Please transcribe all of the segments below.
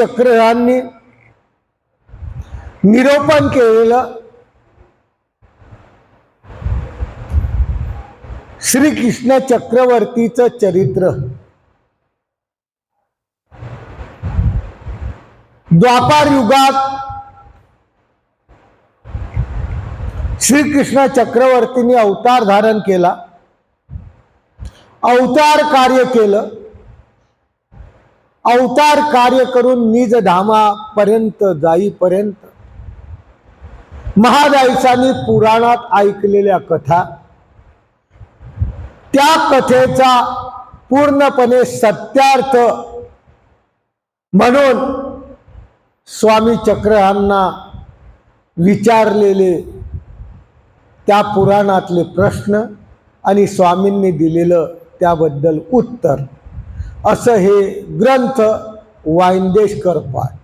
चक्रधांनी निरूपण केलेलं श्रीकृष्ण चक्रवर्तीचं चरित्र द्वापार युगात श्रीकृष्ण चक्रवर्तींनी अवतार धारण केला, अवतार कार्य केलं, अवतार कार्य करून निज धामापर्यंत जाईपर्यंत महादायसांनी पुराणात ऐकलेल्या कथा, त्या कथेचा पूर्णपणे सत्यार्थ म्हणून स्वामी चक्रधांना विचारलेले त्या पुराणातले प्रश्न आणि स्वामींनी दिलेलं त्याबद्दल उत्तर, असं हे ग्रंथ वाइंदेशकर पाठ.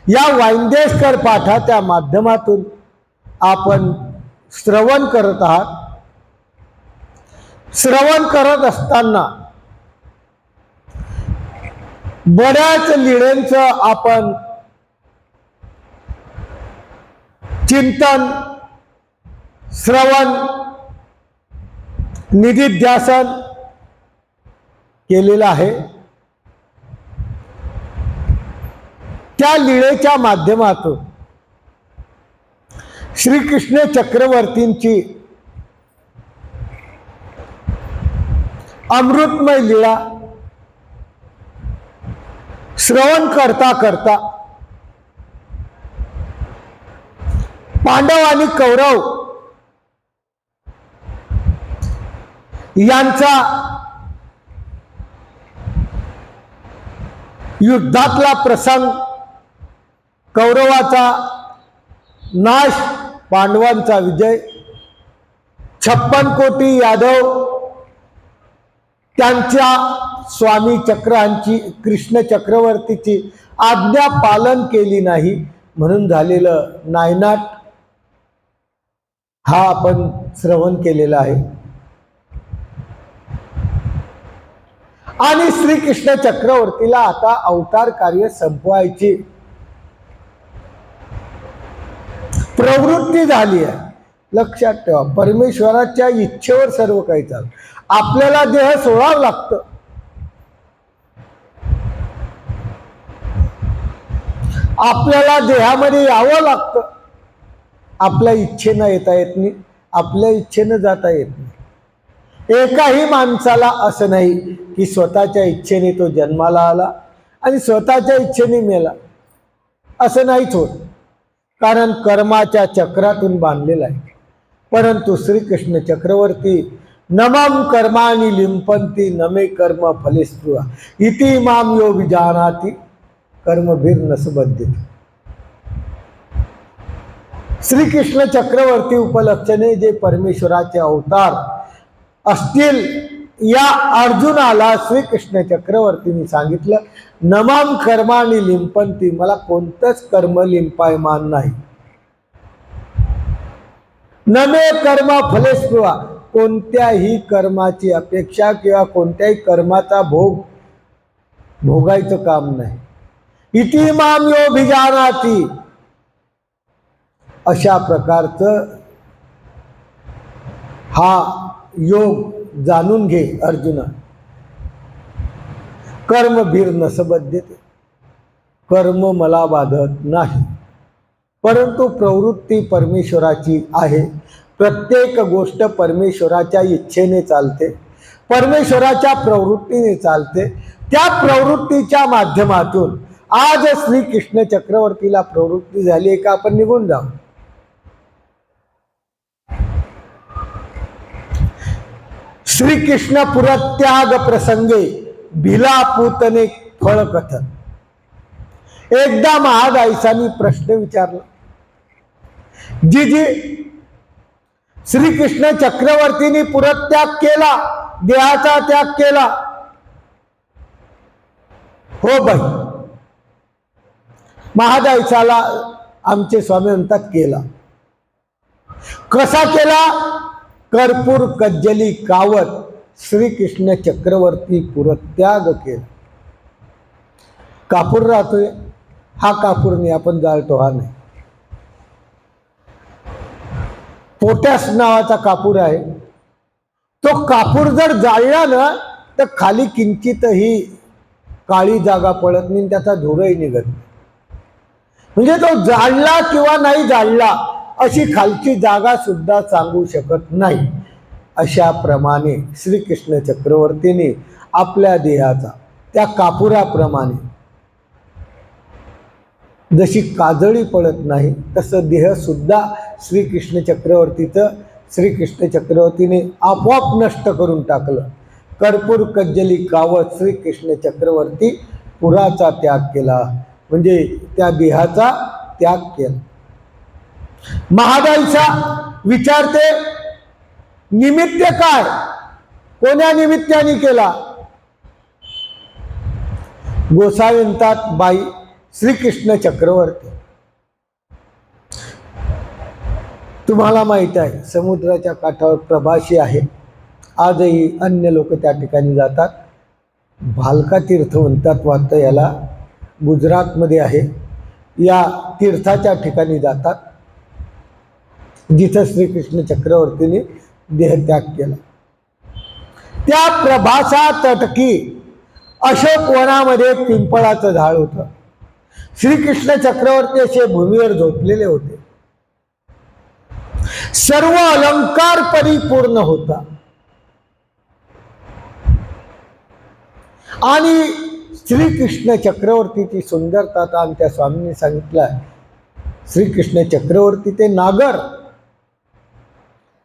या वाइंदेशकर पाठाच्या माध्यमातून आपण श्रवण करत आहात. श्रवण करत असताना बऱ्याच लीळेंचं आपण चिंतन, श्रवण, निधिध्यासन केलेलं आहे. त्या लीळेच्या माध्यमातून श्रीकृष्ण चक्रवर्तींची अमृतमय लीळा श्रवण करता करता पांडव आणि कौरव यांचा युद्धातला प्रसंग, कौरवाचा नाश, पांडवांचा विजय, 56 कोटी यादव त्यांच्या स्वामी चक्रांची, कृष्ण चक्रवर्तीची आज्ञा पालन केली नाही म्हणून झालेलं नायनाट, हा आपण श्रवण केलेला आहे. आणि श्रीकृष्ण चक्रवर्तीला आता अवतार कार्य संपवायची प्रवृत्ती झाली आहे. लक्षात ठेवा, परमेश्वराच्या इच्छेवर सर्व काही चालतं. आपल्याला देह सोडावं लागतं, आपल्याला देहामध्ये यावं लागतं. आपल्या इच्छेनं येता येत नाही, आपल्या इच्छेनं जाता येत नाही. एकाही माणसाला असं नाही की स्वतःच्या इच्छेने तो जन्माला आला आणि स्वतःच्या इच्छेने मेला, असं नाहीच होत, कारण कर्माच्या चक्रातून बांधलेला आहे. परंतु श्रीकृष्ण चक्रवर्ती नमम कर्माणि लिंपंती नमे कर्म फलेस्पृहा इति माम यो विजानाति कर्मभिर्नसबद्धते. श्रीकृष्ण चक्रवर्ती उपलक्षणे जे परमेश्वराचे अवतार असतील, या अर्जुनाला श्रीकृष्ण चक्रवर्तींनी सांगितलं, नमम कर्माणि लिंपंती, मला कोणतंच कर्म लिंपायमान नाही. नमे कर्म फलेस्पृहा, कोणत्याही कर्माची अपेक्षा किंवा कोणत्याही कर्माचा भोगायचं काम नाही. इति माम यो भिजानाति, अशा प्रकारचं हा योग जाणून घे अर्जुना. कर्मभिर नसबद्धते, कर्म मला बाधत नाही, परंतु प्रवृत्ती परमेश्वराची आहे. प्रत्येक गोष्ट परमेश्वराच्या इच्छेने चालते, परमेश्वराच्या प्रवृत्तीने चालते. त्या प्रवृत्तीच्या माध्यमातून आज श्रीकृष्ण चक्रवर्तीला प्रवृत्ती झाली आहे का आपण निघून जाऊ. श्रीकृष्ण पुरत्याग प्रसंगे भिला पूतने फळ कथन. एकदा महादायसांनी प्रश्न विचारला, जी श्रीकृष्ण चक्रवर्तींनी पुरत्याग केला, देहाचा त्याग केला. हो बाई, महादायसाला आमचे स्वामी म्हणतात केला. कसा केला? कर्पूर कज्जली कावत श्रीकृष्ण चक्रवर्ती पुरत्याग केला. कापूर राहतोय, हा कापूरने आपण जाळतो, हा नाही. पोटॅश नावाचा कापूर आहे. तो कापूर जर जाळला ना तर खाली किंचितही काळी जागा पडत नाही, त्याचा धूरही निघत नाही. म्हणजे तो जाळला किंवा नाही जाळला अशी खालची जागा सुद्धा सांगू शकत नाही. अशा प्रमाणे श्रीकृष्ण चक्रवर्तीने आपल्या देहाचा त्या कापुराप्रमाणे जशी काजळी पडत नाही तसं देह सुद्धा श्रीकृष्ण चक्रवर्तीने आपोआप नष्ट करून टाकलं. कर्पूर कज्जली कावत श्रीकृष्ण चक्रवर्ती पुराचा त्याग केला, म्हणजे त्या देहाचा त्याग केला. महाबाईचा विचारते निमित्त काय, कोण्या निमित्ताने केला. गोसावी म्हणतात बाई श्रीकृष्ण चक्रवर्ती. तुम्हाला माहित आहे समुद्राच्या काठावर प्रभाशी आहे. आजही अन्य लोक त्या ठिकाणी जातात. भालका तीर्थ म्हणतात वाटतं याला, गुजरातमध्ये आहे. या तीर्थाच्या ठिकाणी जातात जिथं श्रीकृष्ण चक्रवर्तीने देहत्याग केला. त्या प्रभासा तटकी अशोक वनामध्ये पिंपळाचं झाड होतं. श्रीकृष्ण चक्रवर्ती असे भूमीवर झोपलेले होते. सर्व अलंकार परिपूर्ण होता आणि श्रीकृष्ण चक्रवर्तीची सुंदरता तर आमच्या स्वामींनी सांगितलं. श्रीकृष्ण चक्रवर्ती ते नागर,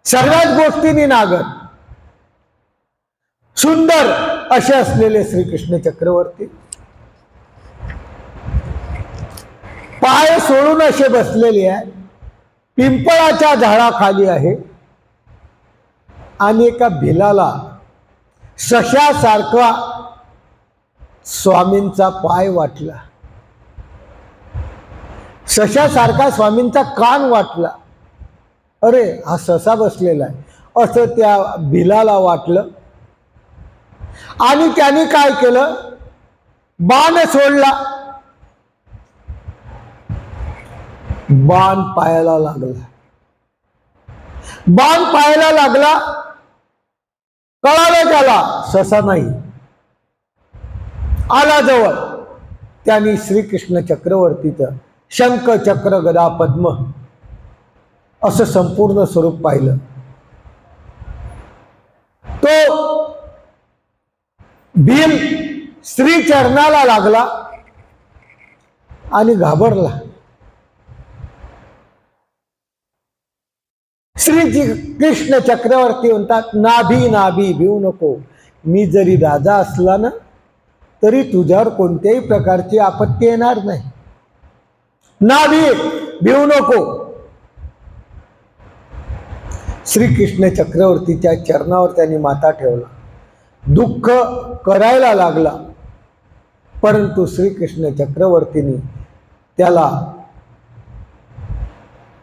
सर्वच गोष्टींनी नागर, सुंदर असे असलेले श्रीकृष्ण चक्रवर्ती पाय सोडून असे बसलेले आहे. पिंपळाच्या झाडाखाली आहे आणि एका भिलाला सशासारखा स्वामींचा पाय वाटला, सशासारखा स्वामींचा कान वाटला. अरे हा ससा बसलेला आहे असं त्या भिलाला वाटलं आणि त्याने काय केलं, बाण सोडला. बाण पायाला लागला. बाण पायाला लागला, कळालं त्याला ससा नाही. आला जवळ, त्यांनी श्रीकृष्ण चक्रवर्तीचं शंख चक्र गदा पद्म असं संपूर्ण स्वरूप पाहिलं. तो भीम श्री चरणाला लागला आणि श्री कृष्ण चक्रवर्ती म्हणतात नाभी नाभी भिवू नको. मी जरी राजा असला ना तरी तुझ्यावर कोणत्याही प्रकारची आपत्ती येणार नाही. नाभी भिवू नको. श्रीकृष्ण चक्रवर्तीच्या चरणावर त्यांनी माथा ठेवला. दुःख करायला लागला, परंतु श्रीकृष्ण चक्रवर्तीने त्याला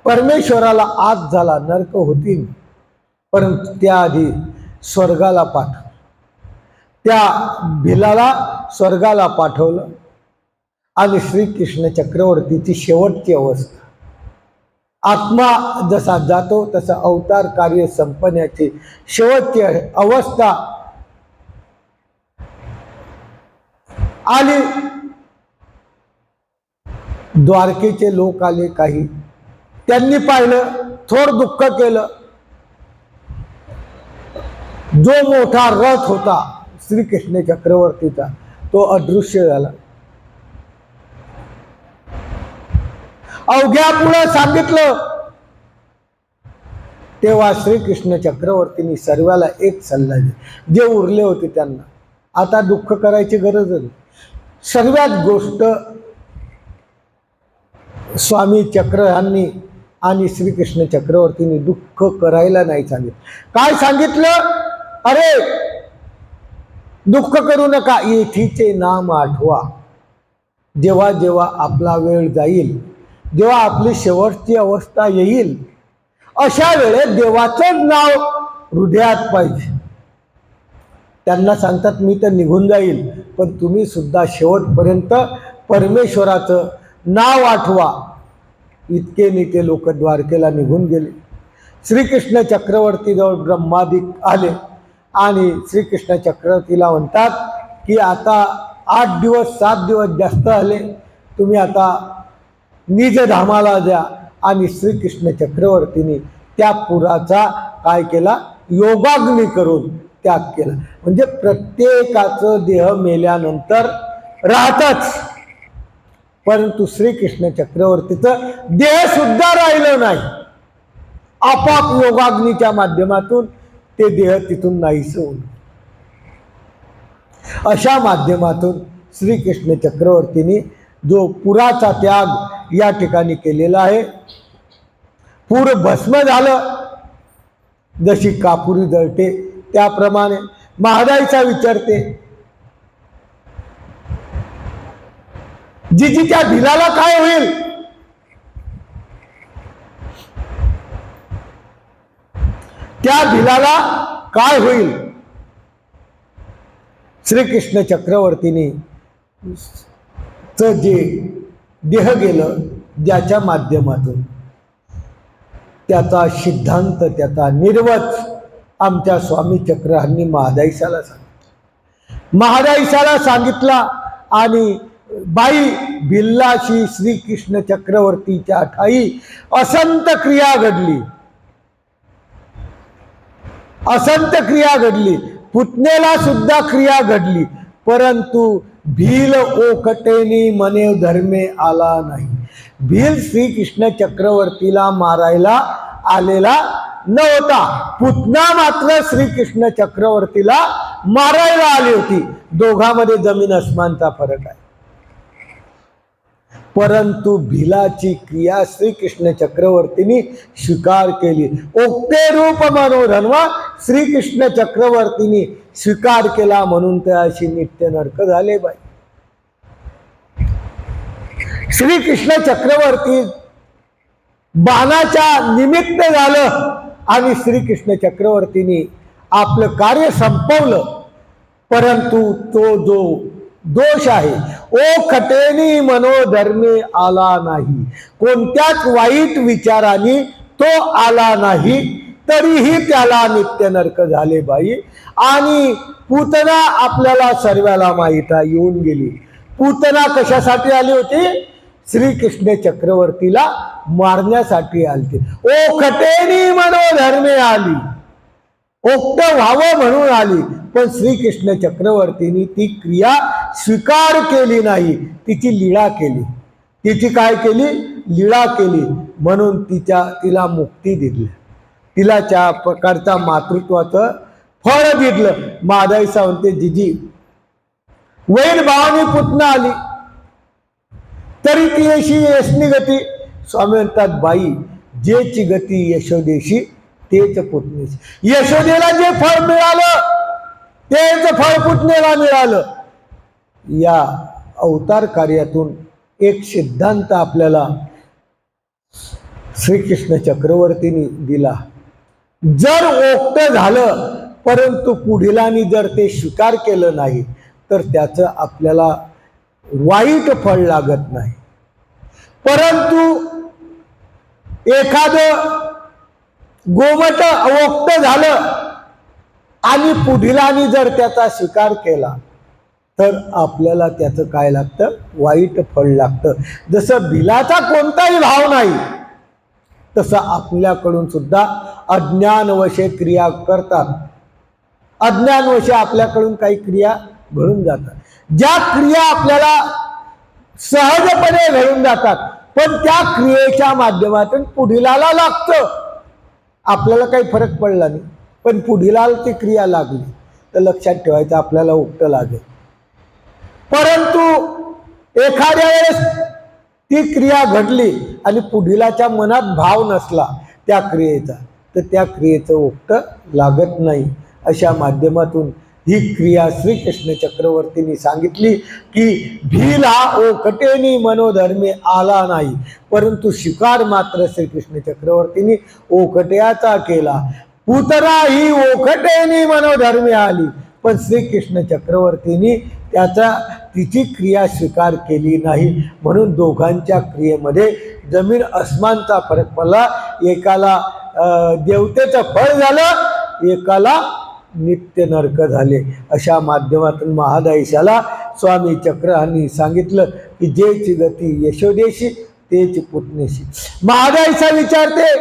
परमेश्वराला आत झाला, नरक होतील परंतु त्याआधी स्वर्गाला पाठव. त्या भिलाला स्वर्गाला पाठवलं आणि श्रीकृष्ण चक्रवर्तीची शेवटची अवस्था, आत्मा जसा जातो तसा अवतार कार्य संपण्याची शेवटची अवस्था आली. द्वारकेचे लोक आले काही, त्यांनी पाहिलं, थोर दुःख केलं. जो मोठा रथ होता श्रीकृष्ण चक्रवर्तीचा तो अदृश्य झाला. अवघ्या पुढे सांगितलं तेव्हा श्रीकृष्ण चक्रवर्तींनी सर्वाला एक सल्ला दिला, जे उरले होते त्यांना. आता दुःख करायची गरज नाही. सर्वात गोष्ट स्वामी चक्र यांनी आणि श्रीकृष्ण चक्रवर्तींनी दुःख करायला नाही सांगितलं. काय सांगितलं, अरे दुःख करू नका, येथीचे नाम आठवा. जेव्हा जेव्हा आपला वेळ जाईल, जेव्हा आपली शेवटची अवस्था येईल, अशा वेळेस देवाचं नाव हृदयात पाहिजे. त्यांना सांगतात मी तर निघून जाईल, पण तुम्ही सुद्धा शेवटपर्यंत परमेश्वराचं नाव आठवा. इतके नेते लोक द्वारकेला निघून गेले. श्रीकृष्ण चक्रवर्ती जवळ ब्रह्मादिक आले आणि श्रीकृष्ण चक्रवर्तीला म्हणतात की आता 8 दिवस 7 दिवस जास्त आले, तुम्ही आता निजधामाला द्या. आणि श्रीकृष्ण चक्रवर्तीने त्या पुराचा काय केला, योगाग्नी करून त्याग केला. म्हणजे प्रत्येकाचं देह मेल्यानंतर राहतच, परंतु श्रीकृष्ण चक्रवर्तीचं देह सुद्धा राहिलं नाही. आपाप योगाग्नीच्या माध्यमातून ते देह तिथून नाहीसं होऊन, अशा माध्यमातून श्रीकृष्ण चक्रवर्तीने जो पुराचा त्याग या ठिकाणी केलेला आहे. पूर भस्म झालं, जशी कापुरी जळते त्याप्रमाणे. महादाईचा विचारते, जिजी त्या भिलाला काय होईल? त्या भिलाला काय होईल? श्रीकृष्ण चक्रवर्तीने जे देह गेलं, ज्याच्या माध्यमातून त्याचा सिद्धांत, त्याचा निर्वच आमच्या स्वामी चक्रहांनी महादाईसाला सांगितला. महादाईसाला सांगितला आणि बाई भिल्लाशी श्रीकृष्ण चक्रवर्तीच्या ठाई असंत क्रिया घडली, असंत क्रिया घडली. पुतनेला सुद्धा क्रिया घडली, परंतु भील ओकटेनी मने धर्मे आला नाही. भील श्रीकृष्ण चक्रवर्तीला मारायला आलेला नव्हता, पुतना मात्र श्रीकृष्ण चक्रवर्तीला मारायला आली होती. दोघांमध्ये जमीन अस्मानचा फरक आहे. परंतु भिलाची क्रिया श्रीकृष्ण चक्रवर्तींनी स्वीकार केली. ओक्ते रूप मनोधन्वा श्रीकृष्ण चक्रवर्तींनी स्वीकार केला, म्हणून त्याशी नित्य नरक झाले. बाई श्रीकृष्ण चक्रवर्ती बाणाच्या निमित्त झालं आणि श्रीकृष्ण चक्रवर्तींनी आपलं कार्य संपवलं. परंतु तो जो दोष आहे, ओ खटेनी मनोधर्मे आला नाही, कोणत्याच वाईट विचाराने तो आला नाही, तरीही त्याला नित्य नरक झाले. बाई आणि पूतना आपल्याला सर्वाला माहित आहे, येऊन गेली. पूतना कशासाठी आली होती? श्रीकृष्ण चक्रवर्तीला मारण्यासाठी आली. ओ खटेनी मनोधर्मे आली, ओक्त व्हावं म्हणून आली. पण श्रीकृष्ण चक्रवर्तींनी ती क्रिया स्वीकार केली नाही, तिची लीळा केली. तिची काय केली? लीळा केली. म्हणून तिला मुक्ती दिली, तिला त्या प्रकारचा मातृत्वाचं फळ दिलं. मादाई म्हणते, जिजी वैर भावानी पुतना आली तरी ती अशी यशनी गती. स्वामी म्हणतात, बाई जेची गती यशोदेशी तेच पुतनेशी. यशोदेला जे फळ मिळालं तेच फळ पुतनेला मिळालं. या अवतार कार्यातून एक सिद्धांत आपल्याला श्रीकृष्ण चक्रवर्तींनी दिला. जर ओक्त झालं परंतु पुढीलानी जर ते स्वीकार केलं नाही तर त्याचं आपल्याला वाईट फळ लागत नाही. परंतु एखादं गोमट अवोक्त झालं आणि पुढीलानी जर त्याचा स्वीकार केला तर आपल्याला त्याचं काय लागतं? वाईट फळ लागतं. जसं बिलाचा कोणताही भाव नाही तसं आपल्याकडून सुद्धा अज्ञानवशे क्रिया करतात. अज्ञानवशे आपल्याकडून काही क्रिया घडून जातात. ज्या क्रिया आपल्याला सहजपणे घडून जातात पण त्या क्रियेच्या माध्यमातून पुढीलाला लागतं. आपल्याला काही फरक पडला नाही पण पुढीलाला ती क्रिया लागली तर लक्षात ठेवायचं आपल्याला उक्त लागेल. परंतु एखाद्या वेळेस ती क्रिया घडली आणि पुढीलाच्या मनात भाव नसला त्या क्रियेचा तर त्या क्रियेचं उक्त लागत नाही. अशा माध्यमातून ही क्रिया श्रीकृष्ण चक्रवर्तींनी सांगितली की भील हा ओकटेनी मनोधर्मे आला नाही, परंतु स्वीकार मात्र श्रीकृष्ण चक्रवर्तींनी ओकट्याचा केला. पुतना ही ओकटेनी मनोधर्मे आली पण श्रीकृष्ण चक्रवर्तींनी तिची क्रिया स्वीकार केली नाही, म्हणून दोघांच्या क्रियेमध्ये जमीन अस्मानचा फरक पडला. एकाला देवतेचं फळ झालं, एकाला नित्य नरक झाले. अशा माध्यमातून महादायशाला स्वामी चक्रहांनी सांगितलं की जेची गती यशोदेशी तेच पुतनेशी. महादायशा विचारते,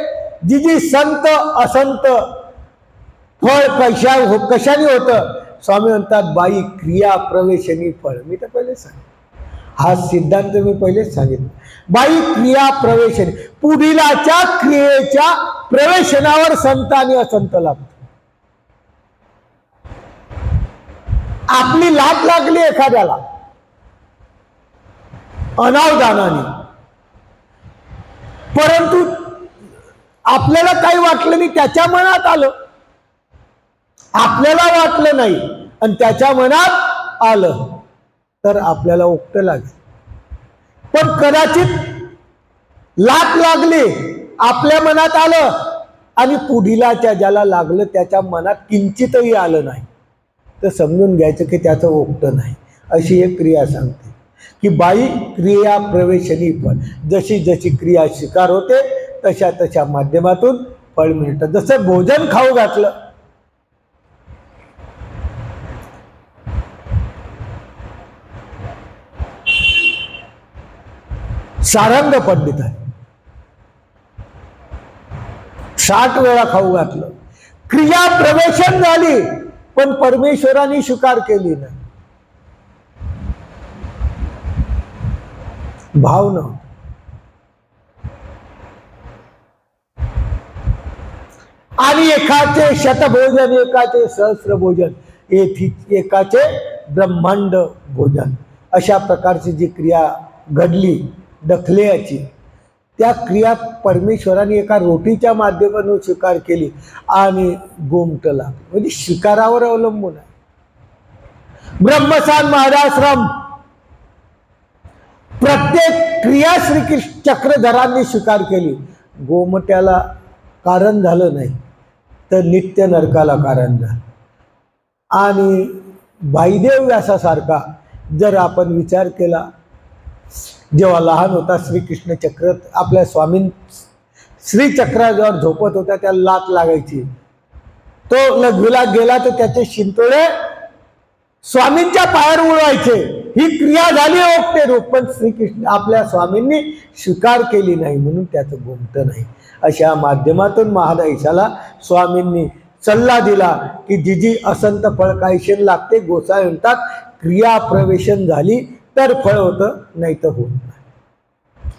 जी संत असंत फळ कशाने होतं? स्वामी म्हणतात, बाई क्रिया प्रवेशनी फळ. मी तर पहिले सांगितलं, हा सिद्धांत मी पहिलेच सांगितलं. बाई क्रिया प्रवेशनी, पुढीलाच्या क्रियेच्या प्रवेशनावर संत आणि असंत लागतो. आपली लाट लागली एखाद्याला अनावधानाने, परंतु आपल्याला काही वाटलं नाही, त्याच्या मनात आलं. आपल्याला वाटलं नाही आणि त्याच्या मनात आलं तर आपल्याला ओक्त लागेल. पण कदाचित लाट लागली, आपल्या मनात आलं आणि पुढीलाच्या ज्याला लागलं त्याच्या मनात किंचितही आलं नाही, तर समजून घ्यायचं की त्याचं ओक्त नाही. अशी एक क्रिया सांगते की बाई क्रिया प्रवेशनी फळ. जशी जशी क्रिया स्वीकार होते तशा तशा माध्यमातून फळ मिळतं. जसं भोजन खाऊ घातलं, सारंग पंडितांनी 60 वेळा खाऊ घातलं, क्रिया प्रवेशन झाली, पण परमेश्वराने स्वीकार केली नाही. भाव न. आणि एकाचे शतभोजन, एकाचे सहस्र भोजन, एकाचे ब्रह्मांड भोजन. अशा प्रकारची जी क्रिया घडली दखलेयाची, त्या क्रिया परमेश्वराने एका रोटीच्या माध्यमातून स्वीकार केली आणि गोमटला, म्हणजे स्वीकारावर अवलंबून आहे. ब्रह्मसान महाराश्रम प्रत्येक क्रिया श्रीकृष्ण चक्रधरांनी स्वीकार केली. गोमट्याला कारण झालं नाही तर नित्य नरकाला कारण झालं. आणि भाईदेव व्यासासारखा जर आपण विचार केला, जेव्हा लहान होता श्रीकृष्ण चक्र आपल्या स्वामी श्रीचक्रावर झोपत होता, त्याला लात लागायची, तो लघवीला गेला तर त्याचे शिंतोडे स्वामींच्या पायावर उडवायचे. ही क्रिया झाली ओक्ते रूप, पण श्रीकृष्ण आपल्या स्वामींनी स्वीकार केली नाही, म्हणून त्याचं गोमत नाही. अशा माध्यमातून महादायशाला स्वामींनी सल्ला दिला की जिजी असंत फळ काहीशेन लागते. गोसाई म्हणतात क्रिया प्रवेशन झाली तर फळ होतं, नाही तर होत नाही.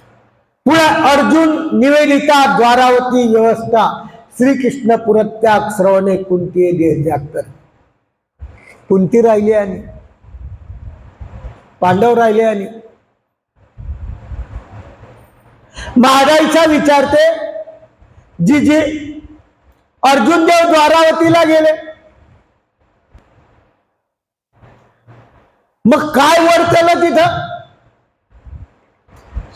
पुढे अर्जुन निवेदिता द्वारावती व्यवस्था श्रीकृष्ण पुरत्याग श्रवणे कुंती देह त्याग कर. कुंती राहिली आणि पांडव राहिले आणि महादायशा विचारते, जी जी अर्जुन देव द्वारावतीला गेले, मग काय वर केलं तिथं?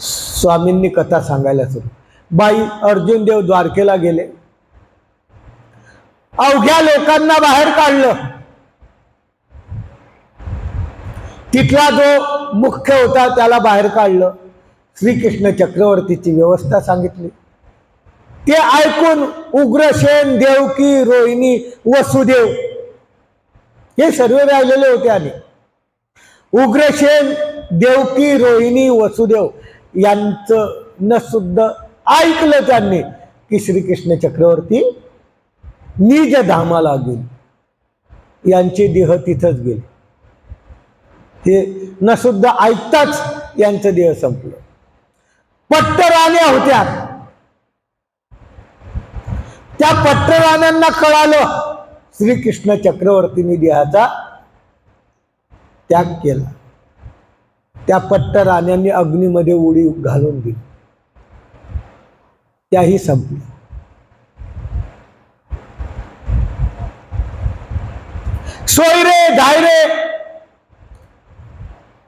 स्वामींनी कथा सांगायला सुरू. बाई अर्जुन देव द्वारकेला गेले, अवघ्या लोकांना बाहेर काढलं. तिथला जो मुख्य होता त्याला बाहेर काढलं. श्रीकृष्ण चक्रवर्तीची व्यवस्था सांगितली. ते ऐकून उग्रसेन, देवकी, रोहिणी, वसुदेव हे सर्व राहिलेले होते. आणि उग्रसेन, देवकी, रोहिणी, वसुदेव यांचं न सुद्धा ऐकलं त्यांनी की श्रीकृष्ण चक्रवर्ती निज धामाला गेले, यांचे देह तिथंच गेले. ते न सुद्धा ऐकताच यांचं देह संपलं. पट्टराण्या होत्या, त्या पट्टराण्यांना कळालं श्रीकृष्ण चक्रवर्तींनी देहाचा त्याग केला. त्या पट्टराण्यांनी अग्नीमध्ये उडी घालून दिली, त्याही संपल्या. सोयरे धायरे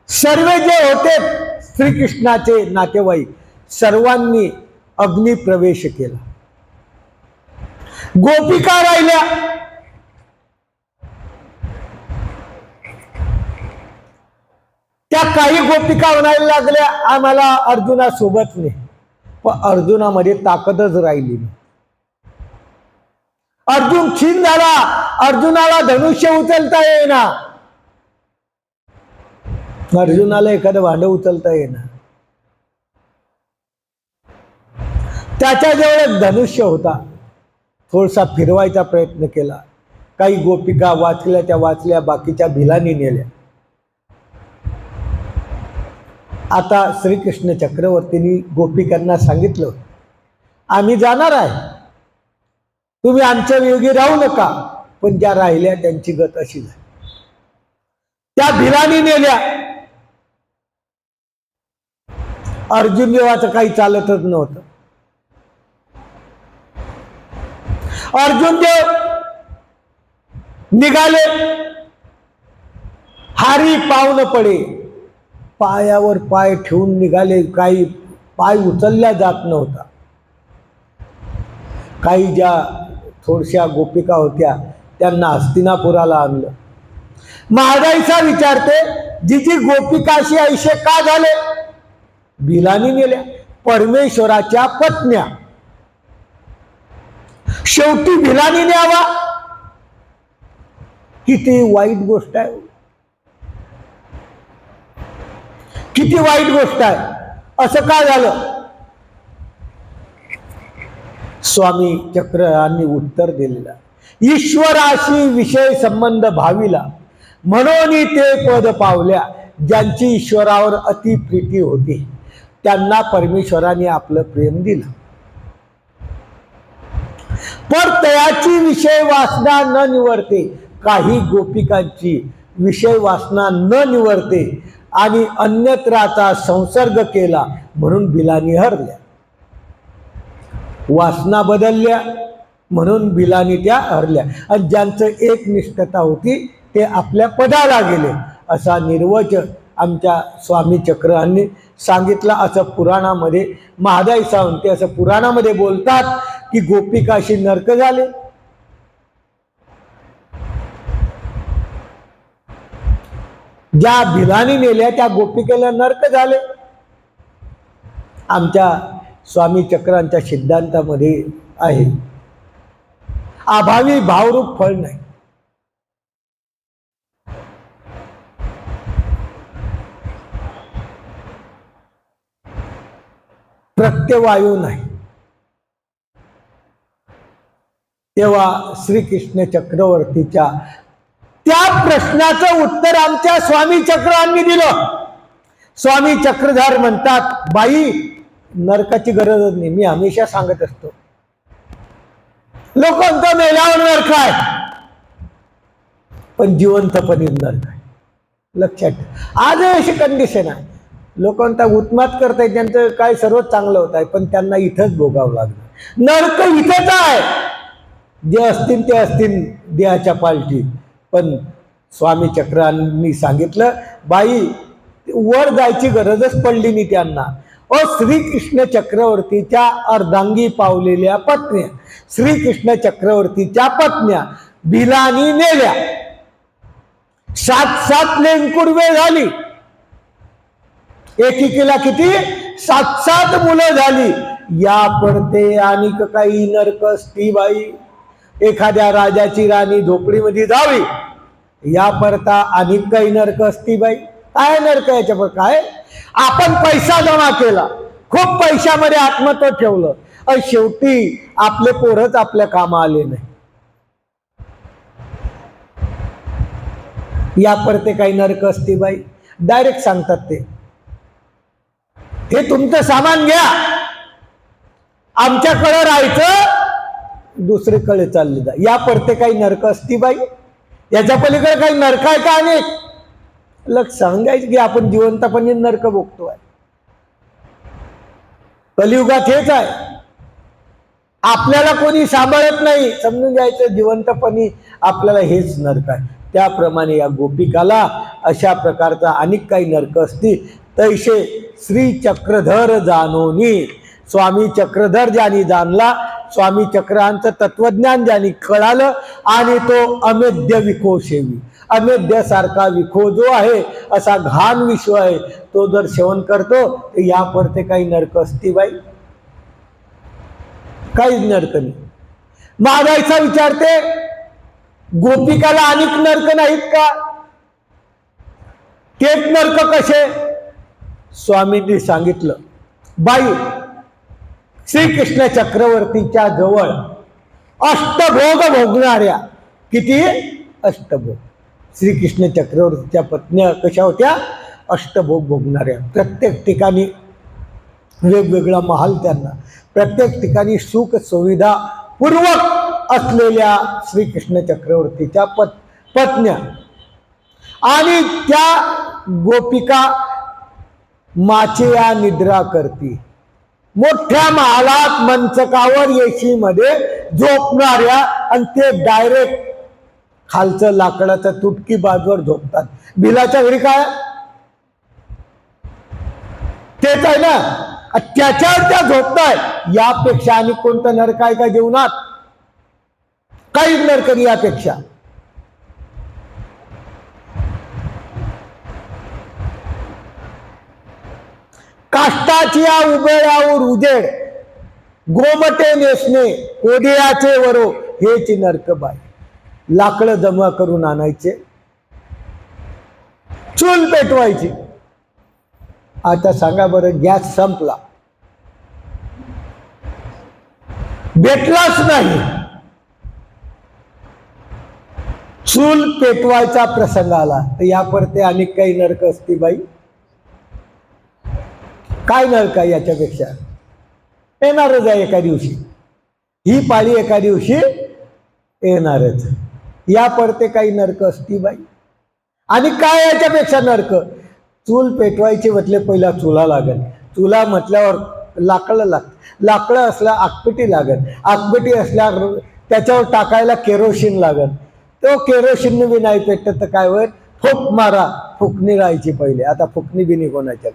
सर्व जे होते श्रीकृष्णाचे नातेवाईक सर्वांनी अग्नी प्रवेश केला. गोपिका राहिल्या, काही गोपिका म्हणायला लागल्या आम्हाला अर्जुना सोबत नाही, पण अर्जुनामध्ये ताकदच राहिली नाही. अर्जुन क्षीण झाला, अर्जुनाला धनुष्य उचलता येईना, अर्जुनाला एखादं भांड उचलता येईना. त्याच्याजवळ धनुष्य होता, थोडासा फिरवायचा प्रयत्न केला. काही गोपिका वाचल्या वाचल्या, बाकीच्या भिलानी नेल्या. आता श्रीकृष्ण चक्रवर्तींनी गोपिकांना सांगितलं आम्ही जाणार आहे, तुम्ही आमच्या योगी राहू नका, पण ज्या राहिल्या त्यांची गत अशी झाली. त्या भिलानी नेल्या. अर्जुन देवाचं काही चालतच नव्हतं. अर्जुन देव निघाले, हारी पाव न पडे, पायावर पाय ठेवून निघाले. काही पाय उचलल्या जात नव्हता. काही ज्या थोडशा गोपिका होत्या त्यांना हस्तिनापुराला आणलं. महागाईचा विचारते जी गोपिकाशी ऐशे का झाले? भिलानी नेल्या, परमेश्वराच्या पत्न्या. शेवटी भिलानी न्यावा, किती वाईट गोष्ट आहे, किती वाईट गोष्ट आहे. असं का झालं? स्वामी चक्रांनी उत्तर दिलेलं, ईश्वराशी विषय संबंध भाविला, म्हणून ते पद पावल्या. ज्यांची ईश्वरावर अति प्रीती होती त्यांना परमेश्वराने आपलं प्रेम दिलं. पण तयाची विषय वासना न निवर्ते. काही गोपिकांची विषय वासना न निवर्ते आणि अन्यत्राचा संसर्ग केला म्हणून भिलानी हरल्या. वासना बदलल्या म्हणून भिलानी त्या हरल्या. आणि ज्यांचं एकनिष्ठता होती ते आपल्या पदाला गेले, असा निर्वचन आमच्या स्वामी चक्रांनी सांगितलं. असं पुराणामध्ये महादाई सावंते असं पुराणामध्ये बोलतात की गोपिकाशी नरक झाले. ज्या भिलानी नेल्या त्या गोपिकेला नरक झाले. आमच्या स्वामी चक्रांच्या सिद्धांतामध्ये आहे, अभावी भावरूप फळ नाही. प्रत्यवायू नाही. तेव्हा श्रीकृष्ण चक्रवर्तीच्या त्या प्रश्नाचं उत्तर आमच्या स्वामी चक्रांनी दिलं. स्वामी चक्रधर म्हणतात, बाई नरकाची गरजच नाही. मी हमेशा सांगत असतो, लोकांचा मेल्यावर नरक आहे, पण जिवंतपणी नरक आहे. लक्षात ठेव. आज अशी कंडिशन आहे, लोकांचा उत्मात करताय, त्यांचं काय सर्वच चांगलं होत आहे, पण त्यांना इथंच भोगावं लागलं. नरक इथंच आहे. जे असतील ते असतील देहाच्या पालटी. पण स्वामी चक्रांनी सांगितलं, बाई वर जायची गरजच पडली नाही त्यांना. श्रीकृष्ण चक्रवर्तीच्या अर्धांगी पावलेल्या पत्न्या, श्रीकृष्ण चक्रवर्तीच्या पत्न्या भिलानी नेल्या. 7 लेंकुर्वे झाली. एकीला किती? 7 मुलं झाली. या पडते आणि काही नरक असती बाई. एखाद्या राजाची राणी झोपडीमध्ये जावी, या पडता आणि काही नरक असती बाई. काय नरक याच्यावर? काय आपण पैसा जमा केला, खूप पैशामध्ये आत्मत्व ठेवलं, आणि शेवटी आपले पोरच आपल्या कामा आले नाही. या पडते काही नरक असती बाई. डायरेक्ट सांगतात ते, हे तुमचं सामान घ्या, आमच्याकडे राहायचं, दुसरीकडे चालले जा. या पडते काही नरक असती बाई. याच्या पलीकडे काही नरक आहे का? अनेक. लक्ष सांगायचं की आपण जिवंतपणे नरक भोगतोय. कलियुगात हेच आहे. आपल्याला कोणी सांभाळत नाही, समजून घ्यायचं जिवंतपणी आपल्याला हेच नरक आहे. त्याप्रमाणे या गोपिकाला अशा प्रकारचा अनेक काही नरक असती. तैसे श्री चक्रधर जानोनी, स्वामी चक्रधर ज्यांनी जाणला, स्वामी चक्रांचं तत्वज्ञान ज्यांनी कळालं आणि तो अमेद्य विकोशेवी, अमेध्यासारखा विखो जो आहे, असा घाण विश्व आहे, तो जर सेवन करतो तर या परते काही नरक असती बाई? काहीच नरक नाही. मागायचा विचारते, गोपिकाला अनेक नरक नाहीत का? तेच नरक कसे? स्वामींनी सांगितलं, बाई श्रीकृष्ण चक्रवर्तीच्या जवळ अष्टभोग भोगणाऱ्या, किती? अष्टभोग. श्रीकृष्ण चक्रवर्तीच्या पत्न्या कशा होत्या? अष्टभोग भोगणाऱ्या. प्रत्येक ठिकाणी वेगवेगळा महाल, त्यांना प्रत्येक ठिकाणी सुख सुविधा पूर्वक असलेल्या श्रीकृष्ण चक्रवर्तीच्या पत्न्या. आणि त्या गोपिका माचेया निद्रा करती, मोठ्या महालात मंचकावर येशीमध्ये झोपणाऱ्या, आणि ते डायरेक्ट खालचं लाकडाचं तुटकी बाजूवर झोपतात. बिलाच्या घरी काय तेच आहे ना, त्याच्यावर त्या झोपताय. यापेक्षा आणि कोणतं नरक आहे का जीवनात? काही नरक नाही यापेक्षा. काष्टाची या उभेळ्यावर उजेड, गोमटे नेसणे, कोडियाचे वरो, हेच नरक बाई. लाकडं जमा करून आणायचे, चूल पेटवायची. आता सांगा बरं, गॅस संपला, भेटलाच नाही, चूल पेटवायचा प्रसंग आला, तर या परते अनेक काही नरक असती बाई? काय नरक आहे याच्यापेक्षा? येणारच आहे एका दिवशी, ही पाळी एका दिवशी येणारच. या परते काही नरक असती बाई? आणि काय याच्यापेक्षा नरक? चूल पेटवायचे म्हटले, पहिला चुला लागेल, चुला म्हटल्यावर लाकडं लाकडं असल्या आगपेटी लागेल, आगपेटी असल्यावर त्याच्यावर टाकायला केरोसिन लागेल. तो केरोसिन बी नाही पेटत तर काय होईल? फूक मारा, फुकणी राहायची पहिले, आता फुकणी बी नाही कोणाच्या.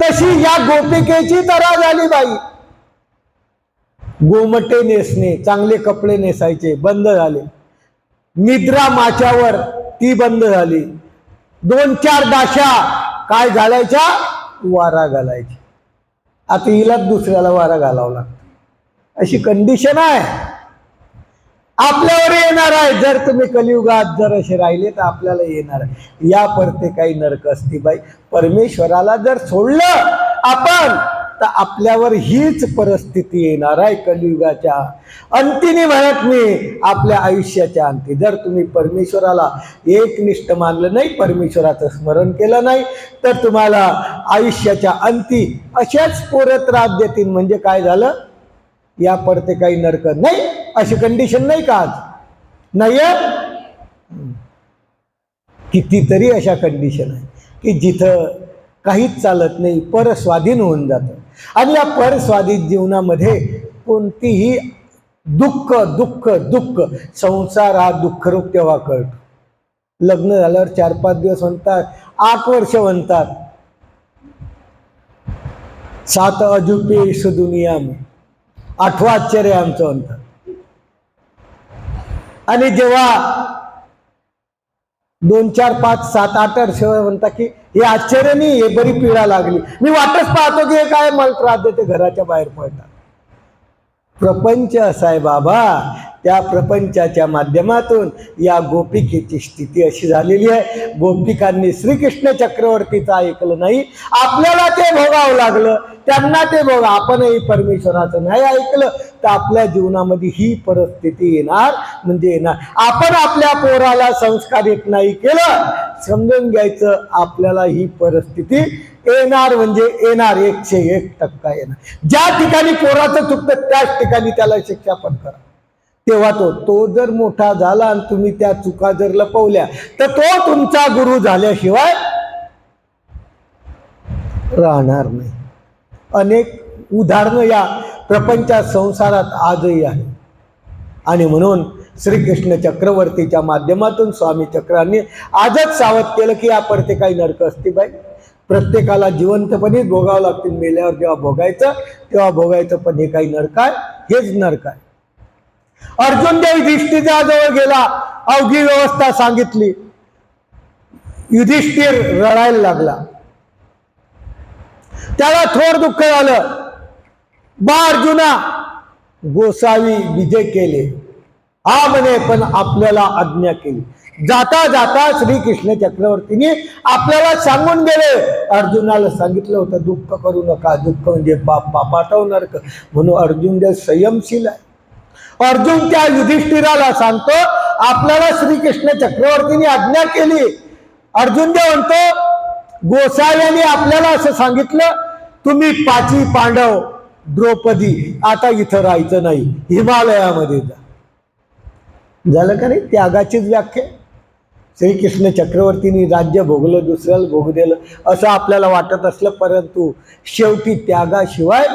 तशी या गोपिकेची तरा झाली बाई. गोमटे नेसणे, चांगले कपडे नेसायचे बंद झाले. निद्रा माच्यावर, ती बंद झाली. 2-4 दाशा काय घालायच्या? वारा घालायची. आता हिला दुसऱ्याला वारा घालावं लागतं, अशी कंडिशन आहे. आपल्यावर येणार आहे. जर तुम्ही कलियुगात जर असे राहिले तर आपल्याला येणार आहे. या परते काही नरक असती बाई. परमेश्वराला जर सोडलं आपण तर आपल्यावर हीच परिस्थिती येणार आहे कलियुगाच्या अंतिनी म्हणत मी, आपल्या आयुष्याच्या अंती. जर तुम्ही परमेश्वराला एकनिष्ठ मानलं नाही, परमेश्वराचं स्मरण केलं नाही, तर तुम्हाला आयुष्याच्या अंती अशाच पोरं त्रास देतील. म्हणजे काय झालं? या पडते काही नरक नाही, अशी कंडिशन नाही का आज? नाही. कितीतरी अशा कंडिशन आहे की जिथं काहीच चालत नाही, परस्वाधीन होऊन जातं. आणि या परस्वाधीन जीवनामध्ये कोणतीही दुःख दुःख दुःख, संसार हा दुःखरूप तेव्हा कळतो. लग्न झाल्यावर 4-5 दिवस म्हणतात, 8 वर्ष म्हणतात, 7 अजूबे इस दुनिया में, 8वं आश्चर्य आमचं म्हणतात. आणि जेव्हा 2, 4, 5, 7, 8 वर्ष म्हणतात की हे आश्चर्य नाही, हे बरी पीडा लागली, मी वाटच पाहतो की हे काय मला त्रास देते, घराच्या बाहेर पडतात. प्रपंच असा आहे बाबा. त्या प्रपंचाच्या माध्यमातून या गोपिकेची स्थिती अशी झालेली आहे. गोपिकांनी श्रीकृष्ण चक्रवर्तीचं ऐकलं नाही, आपल्याला ते भोगावं लागलं. त्यांना ते बघा, आपणही परमेश्वराचं नाही ऐकलं तर आपल्या जीवनामध्ये ही परिस्थिती येणार म्हणजे येणार. आपण आपल्या पोराला संस्कारित नाही केलं, समजून घ्यायचं आपल्याला ही परिस्थिती येणार म्हणजे येणार, 101% येणार. ज्या ठिकाणी पोराचं चुकतं त्याच ठिकाणी त्याला शिक्षा पण करा. तेव्हा तो जर मोठा झाला आणि तुम्ही त्या चुका जर लपवल्या तर तो तुमचा गुरु झाल्याशिवाय राहणार नाही. अनेक उदाहरणं या प्रपंचात संसारात आजही आहे. आणि म्हणून श्रीकृष्ण चक्रवर्तीच्या माध्यमातून स्वामी चक्रांनी आजच सावध केलं की या पडते काही नरक असते बाई. प्रत्येकाला जिवंतपणे भोगावं लागतील. मेल्यावर जेव्हा भोगायचं तेव्हा भोगायचं, पण हे काही नरक आहे, हेच नरक आहे. अर्जुन देव युधिष्ठिराजवळ गेला, अवघी व्यवस्था सांगितली. युधिष्ठिर रडायला लागला. त्याला थोर दुःख झालं. बा अर्जुना, गोसावी विजय केले, हा म्हणे, पण आपल्याला आज्ञा केली. जाता जाता श्रीकृष्ण चक्रवर्तीने आपल्याला सांगून गेले. अर्जुनाला सांगितलं होतं दुःख करू नका, दुःख म्हणजे पापातव नरक, म्हणून अर्जुन देव संयमशील आहे. अर्जुन त्या युधिष्ठिराला सांगतो, आपल्याला श्रीकृष्ण चक्रवर्तीने आज्ञा केली. अर्जुन देव म्हणतो, गोसाव्याने आपल्याला असं सांगितलं, तुम्ही पाची पांडव, द्रौपदी, आता इथं राहायचं नाही, हिमालयामध्ये जा. झालं का नाही? त्यागाचीच व्याख्या. श्रीकृष्ण चक्रवर्तीने राज्य भोगलं, दुसऱ्याला भोगू दिलं असं आपल्याला वाटत असलं, परंतु शेवटी त्यागाशिवाय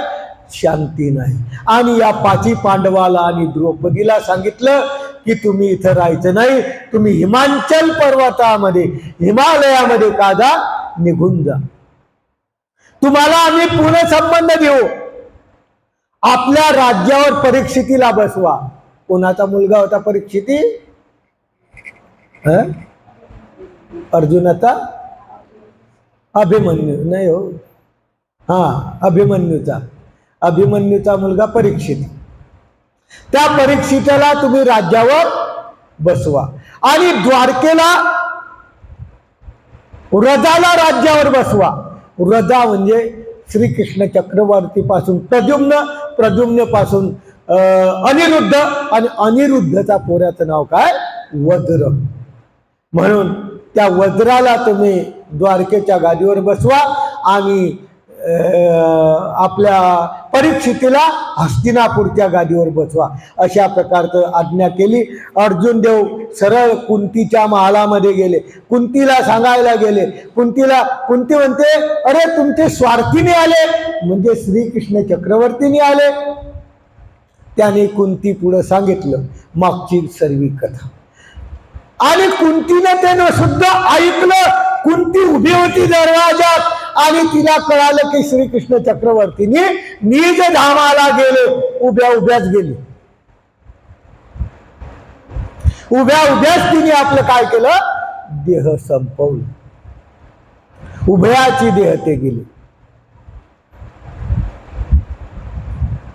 शांती नाही. आणि या पाची पांडवाला आणि द्रौपदीला सांगितलं की तुम्ही इथं राहायचं नाही, तुम्ही हिमाचल पर्वतामध्ये, हिमालयामध्ये का जा, निघून जा. तुम्हाला आम्ही पूर्ण संबंध देऊ. आपल्या राज्यावर परीक्षितीला बसवा. कोणाचा मुलगा होता परीक्षिती? अर्जुनाचा? अभिमन्यू नाही हो, अभिमन्यूचा मुलगा परीक्षित. त्या परीक्षिताला तुम्ही राज्यावर बसवा आणि द्वारकेला व्रजाला राज्यावर बसवा. व्रजा म्हणजे श्रीकृष्ण चक्रवर्ती पासून प्रद्युम्न पासून अनिरुद्ध, आणि अनिरुद्धचा पोऱ्याचं नाव काय? वज्र. म्हणून त्या वज्राला तुम्ही द्वारकेच्या गादीवर बसवा आणि आपल्या परीक्षितीला हस्तिनापूरच्या गादीवर बसवा, अशा प्रकारचं आज्ञा केली. अर्जुन देव सरळ कुंतीच्या महालामध्ये गेले, कुंतीला सांगायला गेले. कुंती म्हणते, अरे तुमचे स्वार्थीने आले, म्हणजे श्रीकृष्ण चक्रवर्तीने आले. त्याने कुंती पुढे सांगितलं मागची सर्व कथा, आणि कुंतीने त्यानं सुद्धा ऐकलं. कुंती उभी होती दरवाजात आणि तिला कळालं की श्रीकृष्ण चक्रवर्तीने निज धामाला गेले. उभ्याच गेली. उभ्याच तिने आपलं काय केलं? देह संपवलं. उभयाची देह ते गेली.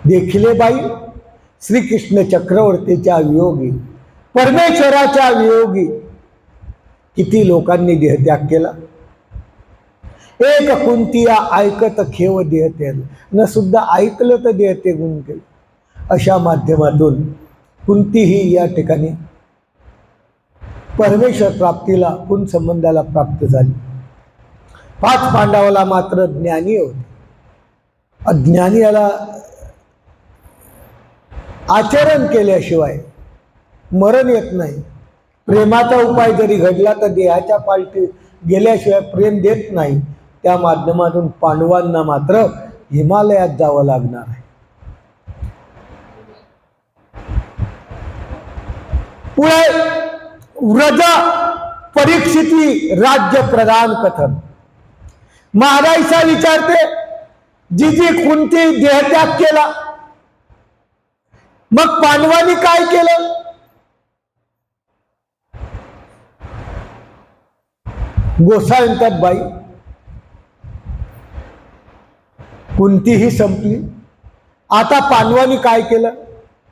देखिले बाई, श्रीकृष्ण चक्रवर्तीच्या वियोगी, परमेश्वराच्या वियोगी किती लोकांनी देहत्याग केला. एक कुंतिया ऐकत खेव देहत्याग, न सुद्धा ऐकलं तर देहते गुण केलं. अशा माध्यमातून कुंती ही या ठिकाणी परमेश्वर प्राप्तीला, पुन संबंधाला प्राप्त झाली. 5 पांडवाला मात्र ज्ञानी होते. अज्ञानीला आचरण केल्याशिवाय मरण येत नाही. प्रेमाचा उपाय जरी घडला तर देहाच्या पालटी गेल्याशिवाय प्रेम देत नाही. त्या माध्यमातून पांडवांना मात्र हिमालयात जावं लागणार आहे. पुढे व्रज परीक्षिती राज्य प्रदान कथन. महाराईसा विचारते, जी कुंती देहत्याग केला, मग पांडवांनी काय केलं? गोसावी म्हणतात, बाई कुंतीही संपली, आता पांडवांनी काय केलं?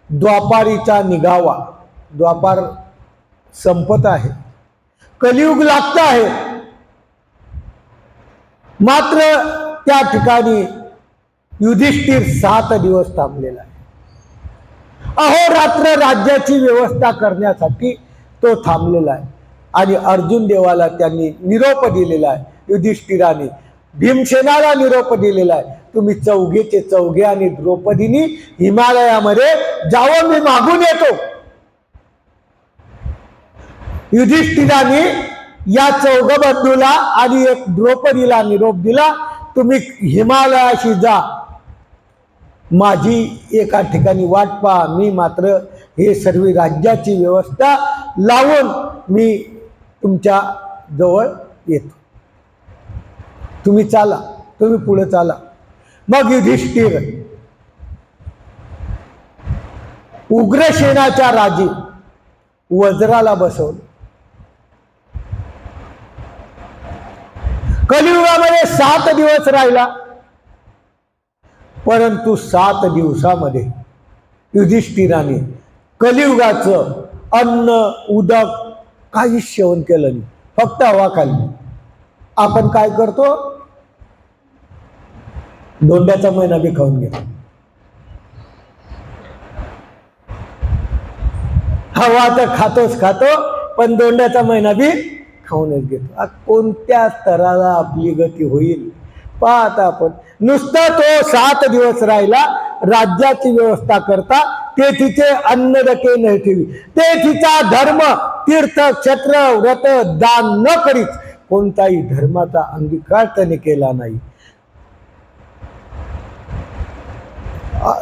द्वापारीचा निघावा. द्वापार संपत आहे, कलियुग लागत आहे. मात्र त्या ठिकाणी युधिष्ठिर 7 दिवस थांबलेला आहे. अहोरात्र राज्याची व्यवस्था करण्यासाठी तो थांबलेला आहे. आणि अर्जुन देवाला त्यांनी निरोप दिलेला आहे. युधिष्ठिराने भीमसेनाला निरोप दिलेला आहे, तुम्ही चौघेचे चौघे आणि द्रौपदीनी हिमालयामध्ये जावं, मी मागून येतो. युधिष्ठिराने या 4 बंधूला आणि एक द्रौपदीला निरोप दिला, तुम्ही हिमालयाशी जा, माझी एका ठिकाणी वाट पहा, मी मात्र हे सर्व राज्याची व्यवस्था लावून मी तुमच्या जवळ येतो. तुम्ही चाला, तुम्ही पुढे चाला. मग युधिष्ठिर उग्रसेनाच्या राजी वज्राला बसवलं. कलियुगामध्ये 7 दिवस राहिला, परंतु 7 दिवसामध्ये युधिष्ठिराने कलियुगाचं अन्न उदक काहीच सेवन केलं नाही, फक्त हवा खाल्ली. आपण काय करतो? दोंड्याचा महिना बी खाऊन घेतो. हवा तर खातोच खातो, पण दोंड्याचा महिना बी खाऊनच घेतो. कोणत्या स्तराला आपली गती होईल पाहता आपण. नुसतं तो 7 दिवस राहिला, राज्याची व्यवस्था करता, ते तिचे अन्नदके न ठेवी, ते तिचा धर्म तीर्थ क्षेत्र व्रत दान न करीत कोणताही धर्माचा अंगीकार त्याने केला नाही.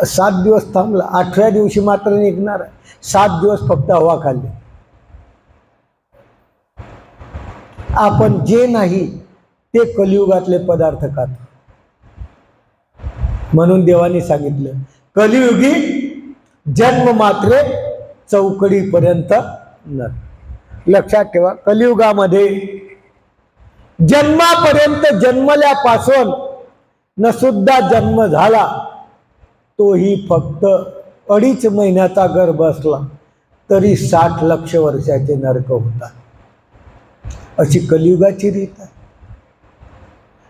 7 दिवस थांबला, 8व्या दिवशी मात्र निघणार. 7 दिवस फक्त हवा खाल्ली. आपण जे नाही ते कलियुगातले पदार्थ खातो. म्हणून देवाने सांगितलं, कलियुगी जन्म मात्रे चौकडीपर्यंत नर. लक्षात ठेवा, कलियुगामध्ये जन्मापर्यंत, जन्मल्यापासून न सुद्धा जन्म झाला तोही फक्त 2.5 महिन्याचा गर्भ असला तरी 60 लक्ष वर्षाचे नरक होतात. अशी कलियुगाची रीत आहे,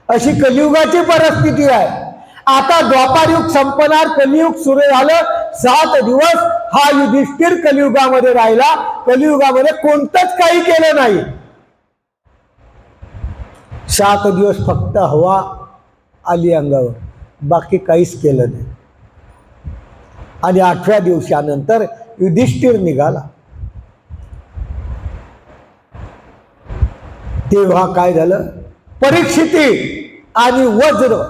अशी कलियुगाची परिस्थिती आहे. आता द्वापारयुग संपणार, कलियुग सुरू झालं. 7 दिवस हा युधिष्ठिर कलियुगामध्ये राहिला, कलियुगामध्ये कोणतंच काही केलं नाही. 7 दिवस फक्त हवा आली अंगावर, बाकी काहीच केलं नाही. आणि 8व्या दिवसानंतर युधिष्ठिर निघाला. तेव्हा काय झालं? परीक्षिती आणि वज्र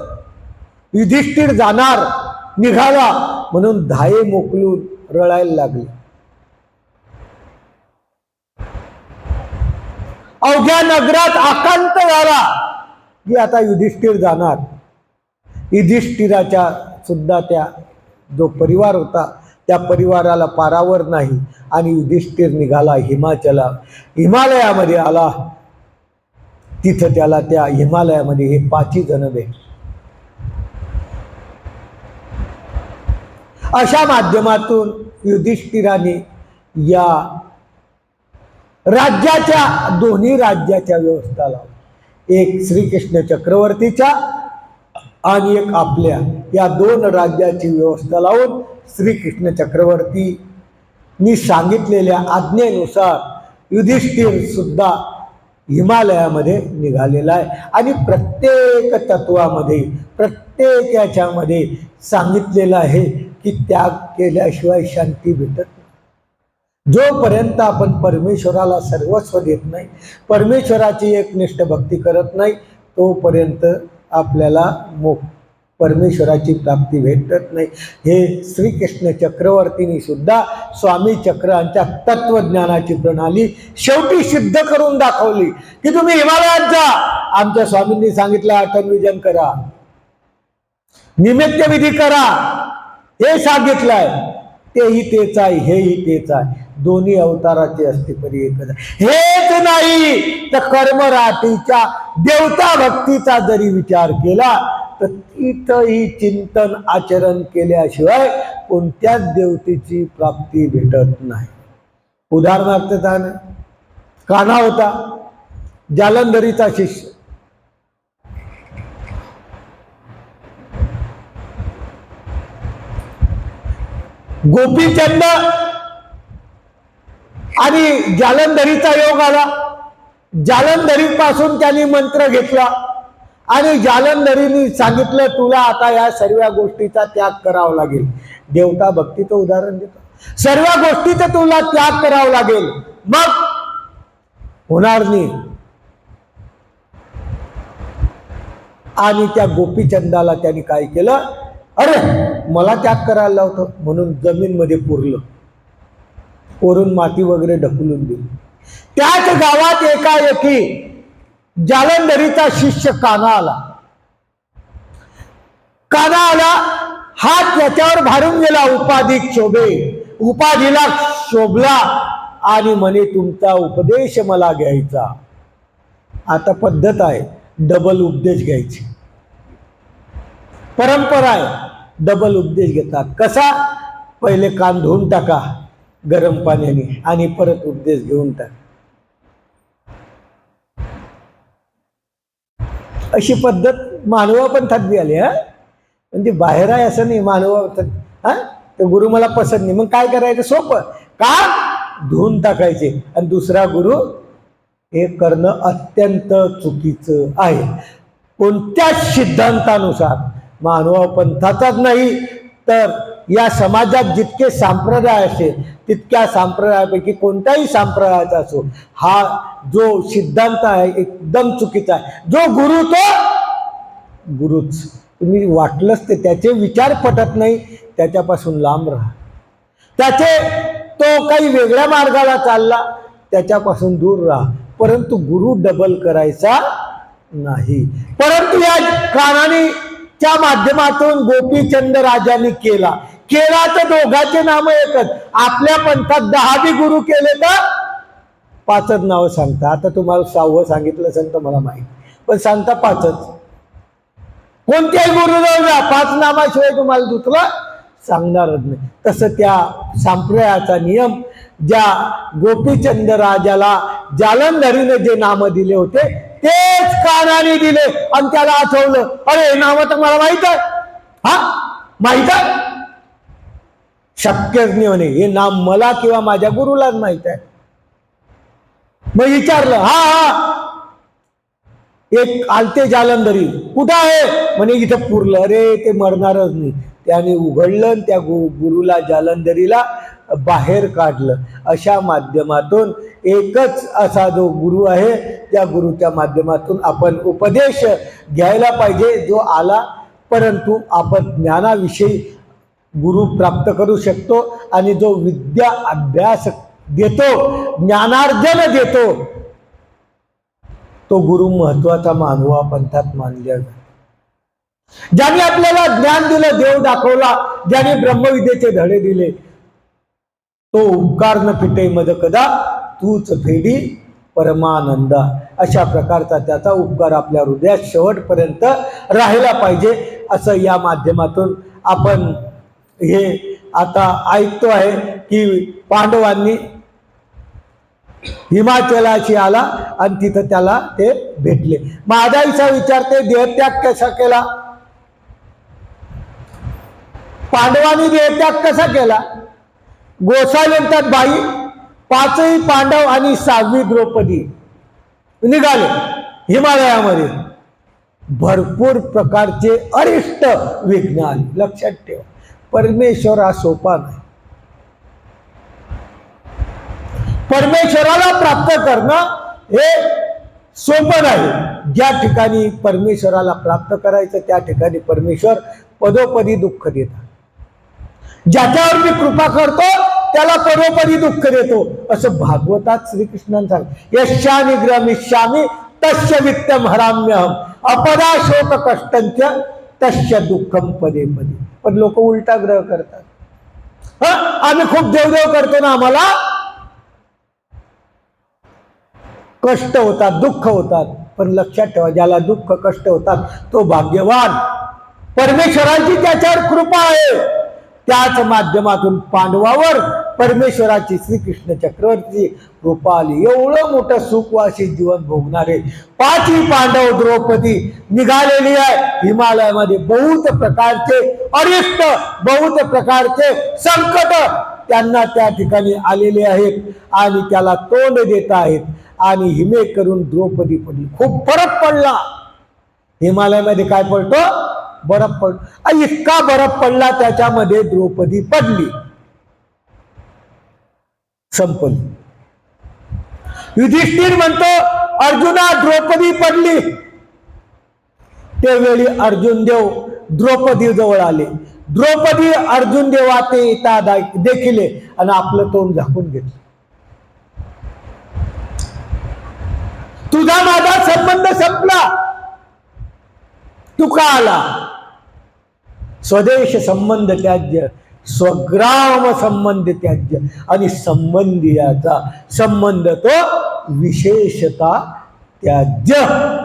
युधिष्ठिर जाणार निघाला म्हणून धाये मोकलून रळायला लागले. अवघ्या नगरात आकांत झाला की आता युधिष्ठिर जाणार. युधिष्ठिराच्या सुद्धा त्या जो परिवार होता त्या परिवाराला पारावर नाही आणि युधिष्ठिर निघाला हिमालयामध्ये आला. तिथं त्याला त्या हिमालयामध्ये हे 5 जण भेटले. अशा माध्यमातून युधिष्ठिराने या राज्याच्या, दोन्ही राज्याच्या व्यवस्था लावली. एक श्रीकृष्ण चक्रवर्तीच्या आणि एक आपल्या, या 2 राज्याची व्यवस्था लावून श्रीकृष्ण चक्रवर्तींनी सांगितलेल्या आज्ञेनुसार युधिष्ठिर सुद्धा हिमालयामध्ये निघालेला आहे. आणि प्रत्येक तत्वामध्ये, प्रत्येक याच्यामध्ये सांगितलेलं आहे की त्याग केल्याशिवाय शांती भेटत नाही. जोपर्यंत आपण परमेश्वराला सर्वस्व देत नाही, परमेश्वराची एकनिष्ठ भक्ती करत नाही, तोपर्यंत आपल्याला परमेश्वराची प्राप्ती भेटत नाही. हे श्रीकृष्ण चक्रवर्तींनी सुद्धा स्वामी चक्रांच्या तत्वज्ञानाची प्रणाली शेवटी सिद्ध करून दाखवली की तुम्ही हिमालयात जा. आमच्या स्वामींनी सांगितलं अटनविजन करा, निमित्त विधी करा, हे सांगितलंय. तेही तेच आहे, हेही तेच आहे. दोन्ही अवताराचे असते परी एकच आहे. हेच नाही तर कर्मराटीच्या देवता भक्तीचा जरी विचार केला तर तिथंही चिंतन आचरण केल्याशिवाय कोणत्याच देवतेची प्राप्ती भेटत नाही. उदाहरणार्थ कान्हा होता, जालंधरीचा शिष्य. गोपीचंद आणि जालंधरीचा योग आला. जालंधरी पासून त्यांनी मंत्र घेतला आणि जालंधरीने सांगितलं तुला आता या सर्व गोष्टीचा त्याग करावा लागेल. देवता भक्तीचं उदाहरण देतो. सर्व गोष्टीचा तुला त्याग करावा लागेल, मग होणार नाही. आणि त्या गोपीचंदाला त्यांनी काय केलं? अरे मला त्याग करायला लावतो म्हणून जमीन मध्ये पुरलं, वरून माती वगैरे ढकलून दिली. त्याच गावात एकाएकी जालंधरीचा शिष्य कान्हा आला. हात त्याच्यावर भारून गेला. उपाधिक शोभे उपाधीला शोभला आणि म्हणे तुमचा उपदेश मला घ्यायचा. आता पद्धत आहे डबल उपदेश घ्यायची, परंपरा आहे डबल उपदेश घेतात. कसा? पहिले कान धुवून टाका गरम पाण्याने आणि परत उपदेश घेऊन टाका. अशी पद्धत मानवापंथात बी आली. म्हणजे बाहेर आहे असं नाही, मानवापंथात ते गुरु मला पसंत नाही, मग काय करायचं? सोपं. का? धुवून टाकायचे. आणि दुसरा गुरु हे करणं अत्यंत चुकीचं आहे. कोणत्याच सिद्धांतानुसार, मानवपंथाचाच नाही तर या समाजात जितके संप्रदाय असेल तितक्या संप्रदायापैकी कोणत्याही संप्रदायाचा असो, हा जो सिद्धांत आहे एकदम चुकीचा आहे. जो गुरु तो गुरुच. तुम्ही वाटलंच ते त्याचे विचार पटत नाही, त्याच्यापासून लांब राहा. त्याचे तो काही वेगळ्या मार्गाला चालला, त्याच्यापासून दूर राहा. परंतु गुरु डबल करायचा नाही. परंतु या कानानीच्या माध्यमातून गोपीचंद राजांनी केला तर दोघांचे नाम एकच. आपल्या पंथात 10 बी गुरु केले तर 5च नाव सांगता. आता तुम्हाला 6वं सांगितलं असेल तर मला माहिती, पण सांगता 5च. कोणत्याही गुरुजवळ जा, 5 नामाशिवाय तुम्हाला दुसरं सांगणारच नाही. तसं त्या संप्रदायाचा नियम, ज्या गोपीचंद राजाला जालंधरीने जे नाम दिले होते तेच कानाने दिले. आणि त्याला आठवलं, अरे हे नाव तर मला माहित आहे. माहित आहे? शक्यच नाही म्हणे, हे नाम मला किंवा माझ्या गुरुलाच माहित आहे. मग विचारलं, एक आलते जालंधरी, कुठं आहे? म्हणे इथं पुरलं. अरे ते मरणारच नाही. त्याने उघडलं आणि त्या गुरुला जालंधरीला बाहेर काढलं. अशा माध्यमातून एकच असा जो गुरु आहे त्या गुरुच्या माध्यमातून आपण उपदेश घ्यायला पाहिजे जो आला. परंतु आपण ज्ञानाविषयी गुरु प्राप्त करू शकतो आणि जो विद्या अभ्यास देतो, ज्ञानार्जन देतो, तो गुरु महत्वाचा मानवापंथात मानला जातो. ज्याने आपल्याला ज्ञान दिलं, देव दाखवला, ज्याने ब्रह्मविद्येचे धडे दिले, तो उपकार न फिटे मज कदा तूच फेडी परमानंदा. अशा प्रकारचा त्याचा उपकार आपल्या हृदयात शेवटपर्यंत राहिला पाहिजे. असं या माध्यमातून आपण हे आता ऐकतो आहे की पांडवांनी हिमाचलाशी आला आणि तिथं त्याला ते भेटले. माझा इच्छा विचारते, देहत्याग कसा केला? पांडवांनी देहत्याग कसा केला? गोसावी म्हणतात, बाई 5ही पांडव आणि 6वी द्रौपदी निघाले हिमालयामध्ये. भरपूर प्रकारचे अरिष्ट विघ्न आले. लक्षात ठेवा, परमेश्वर हा सोपा नाही. परमेश्वराला प्राप्त करणं हे सोपं नाही. ज्या ठिकाणी परमेश्वराला प्राप्त करायचं त्या ठिकाणी परमेश्वर पदोपदी दुःख देतात. ज्याच्यावर मी कृपा करतो त्याला पदोपदी दुःख देतो, असं भागवतात श्रीकृष्णाने सांगितलं. यश्या निग्रमिष्यामि तस्य वित्तम हराम्यहम अपदा शोक कष्टंच तस्य दुःखम पदे पदे. पण लोक उलटा ग्रह करतात. आम्ही खूप देवदेव करतो ना, आम्हाला कष्ट होतात, दुःख होतात. पण लक्षात ठेवा, ज्याला दुःख कष्ट होतात तो भाग्यवान. परमेश्वराची त्याच्यावर कृपा आहे. त्याच माध्यमातून पांडवावर परमेश्वराची श्रीकृष्ण चक्रवर्ती कृपा आली. एवढं मोठं सुखवासी जीवन भोगणारे 5ही पांडव द्रौपदी निघालेली आहे हिमालयामध्ये. बहुत प्रकारचे अरिष्ट, बहुत प्रकारचे संकट त्यांना त्या ठिकाणी आलेले आहेत आणि त्याला तोंड देत आहेत. आणि हिमे करून द्रौपदी पडली. खूप फरक पडला. हिमालयामध्ये काय पडतो? बर्फ पडतो. इतका बर्फ पडला त्याच्यामध्ये द्रौपदी पडली, संपली. युधिष्ठिर म्हणतो, अर्जुना द्रौपदी पडली. त्यावेळी अर्जुन देव द्रौपदी जवळ आले. द्रौपदी अर्जुन देवा ते येता देखिले आणि आपलं तोंड झाकून घेतलं. तुझा माझा संबंध संपला, तू का आला? स्वदेश संबंध त्याज्य स्वग्राम संबंध त्याज्य, आणि संबंधियाचा संबंध तो विशेषता त्याज्य.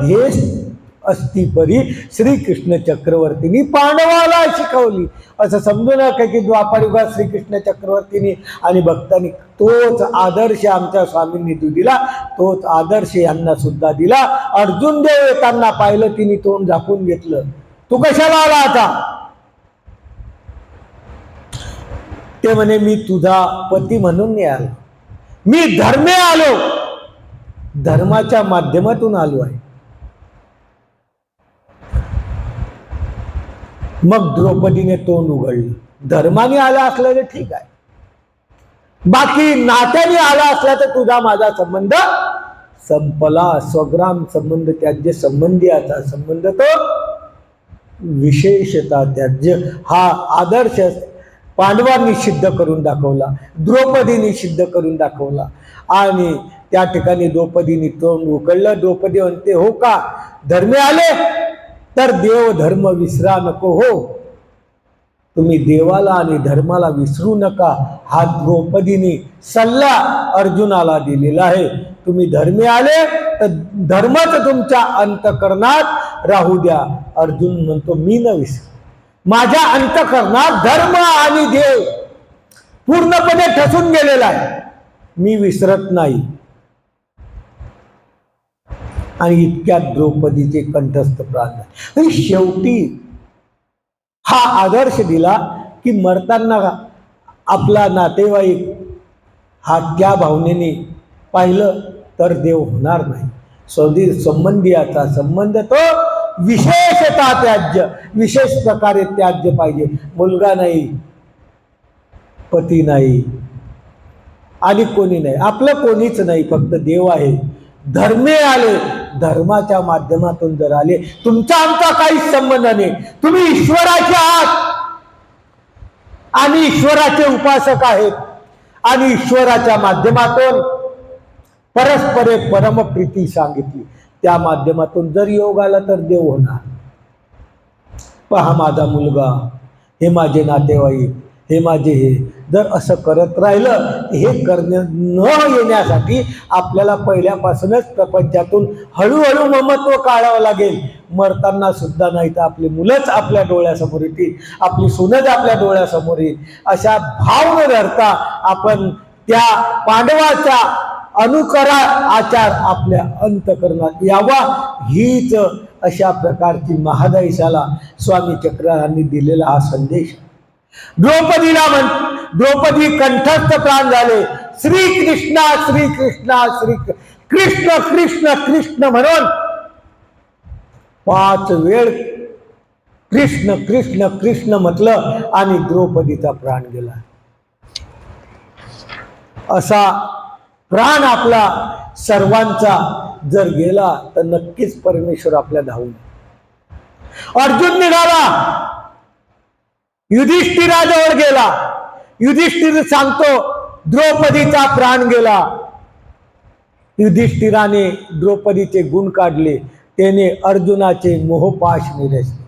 हे अस्तिपरी श्रीकृष्ण चक्रवर्तींनी पांडवाला शिकवली. असं समजू नका की द्वापारयुगात श्रीकृष्ण चक्रवर्तींनी आणि भक्तांनी तोच आदर्श आमच्या स्वामींनी दिला, तोच आदर्श यांना सुद्धा दिला. अर्जुन देव येताना पाहिलं, तिने तोंड झाकून घेतलं. तू कशाला आला आता? ते म्हणे मी तुझा पती म्हणून नाही आलो, मी धर्मे आलो, धर्माच्या माध्यमातून आलो आहे. मग द्रौपदीने तोंड उघडलं. धर्माने आला असलं तर ठीक आहे, बाकी नात्याने आला असला तर तुझा माझा संबंध संपला. स्वग्राम संबंध त्याज्य, संबंधियाचा संबंध तो विशेषता त्याज्य. हा आदर्श पांडवांनी सिद्ध करून दाखवला, द्रौपदीने सिद्ध करून दाखवला. आणि त्या ठिकाणी द्रौपदीने तोंड उघडलं. द्रौपदी म्हणते, हो का धर्मे आले तर देव धर्म विसरा नको. हो, तुम्ही देवाला आणि धर्माला विसरू नका. हा द्रौपदीने सल्ला अर्जुनाला दिलेला आहे. तुम्ही धर्मे आले तर धर्मच तुमच्या अंतकरणात राहू द्या. अर्जुन म्हणतो, मी न विसर, माझ्या अंतकरणात धर्म आणि देव पूर्णपणे ठसून गेलेला आहे, मी विसरत नाही. आणि इतक्यात द्रौपदीचे कंठस्थ प्राण झाले. आणि शेवटी हा आदर्श दिला की मरताना आपला नातेवाईक हा त्या भावनेने पाहिलं तर देव होणार नाही. संबंधियाचा संबंध तो विशेषता त्याज्य, विशेष प्रकारे त्याज्य पाहिजे. मुलगा नाही, पती नाही आणि कोणी नाही, आपलं कोणीच नाही, फक्त देव आहे. धर्मे आले, धर्माच्या माध्यमातून जर आले, तुमचा आमचा काहीच संबंध नाही. तुम्ही ईश्वराचे आहात आणि ईश्वराचे उपासक आहेत, आणि ईश्वराच्या माध्यमातून परस्परे परमप्रीती सांगितली. त्या माध्यमातून जर योग आला तर देव होणार. पहा माझा मुलगा, हे माझे नातेवाईक, हे माझे हे, जर असं करत राहिलं, हे करणे न येण्यासाठी आपल्याला पहिल्यापासूनच प्रपंचातून हळूहळू ममत्व काढावं लागेल. मरताना सुद्धा नाही तर आपली मुलंच आपल्या डोळ्यासमोर येतील, आपली सूनच आपल्या डोळ्यासमोर येईल. अशा भाव न धरता आपण त्या पांडवाचा अनुकरा आचार आपल्या अंतकरणात यावा, हीच अशा प्रकारची महादयशाला स्वामी चक्रांनी दिलेला हा संदेश. द्रौपदी कंठस्थ प्राण झाले. श्रीकृष्णा श्रीकृष्णा श्री कृष्ण कृष्ण कृष्ण म्हणून 5 वेळ कृष्ण कृष्ण कृष्ण म्हटलं आणि द्रौपदीचा प्राण गेला. असा प्राण आपला सर्वांचा जर गेला तर नक्कीच परमेश्वर आपल्या धावून. अर्जुन निघाला, युधिष्ठिराजवळ गेला. युधिष्ठिर सांगतो द्रौपदीचा प्राण गेला. युधिष्ठिराने द्रौपदीचे गुण काढले, त्याने अर्जुनाचे मोहपाश निरसले,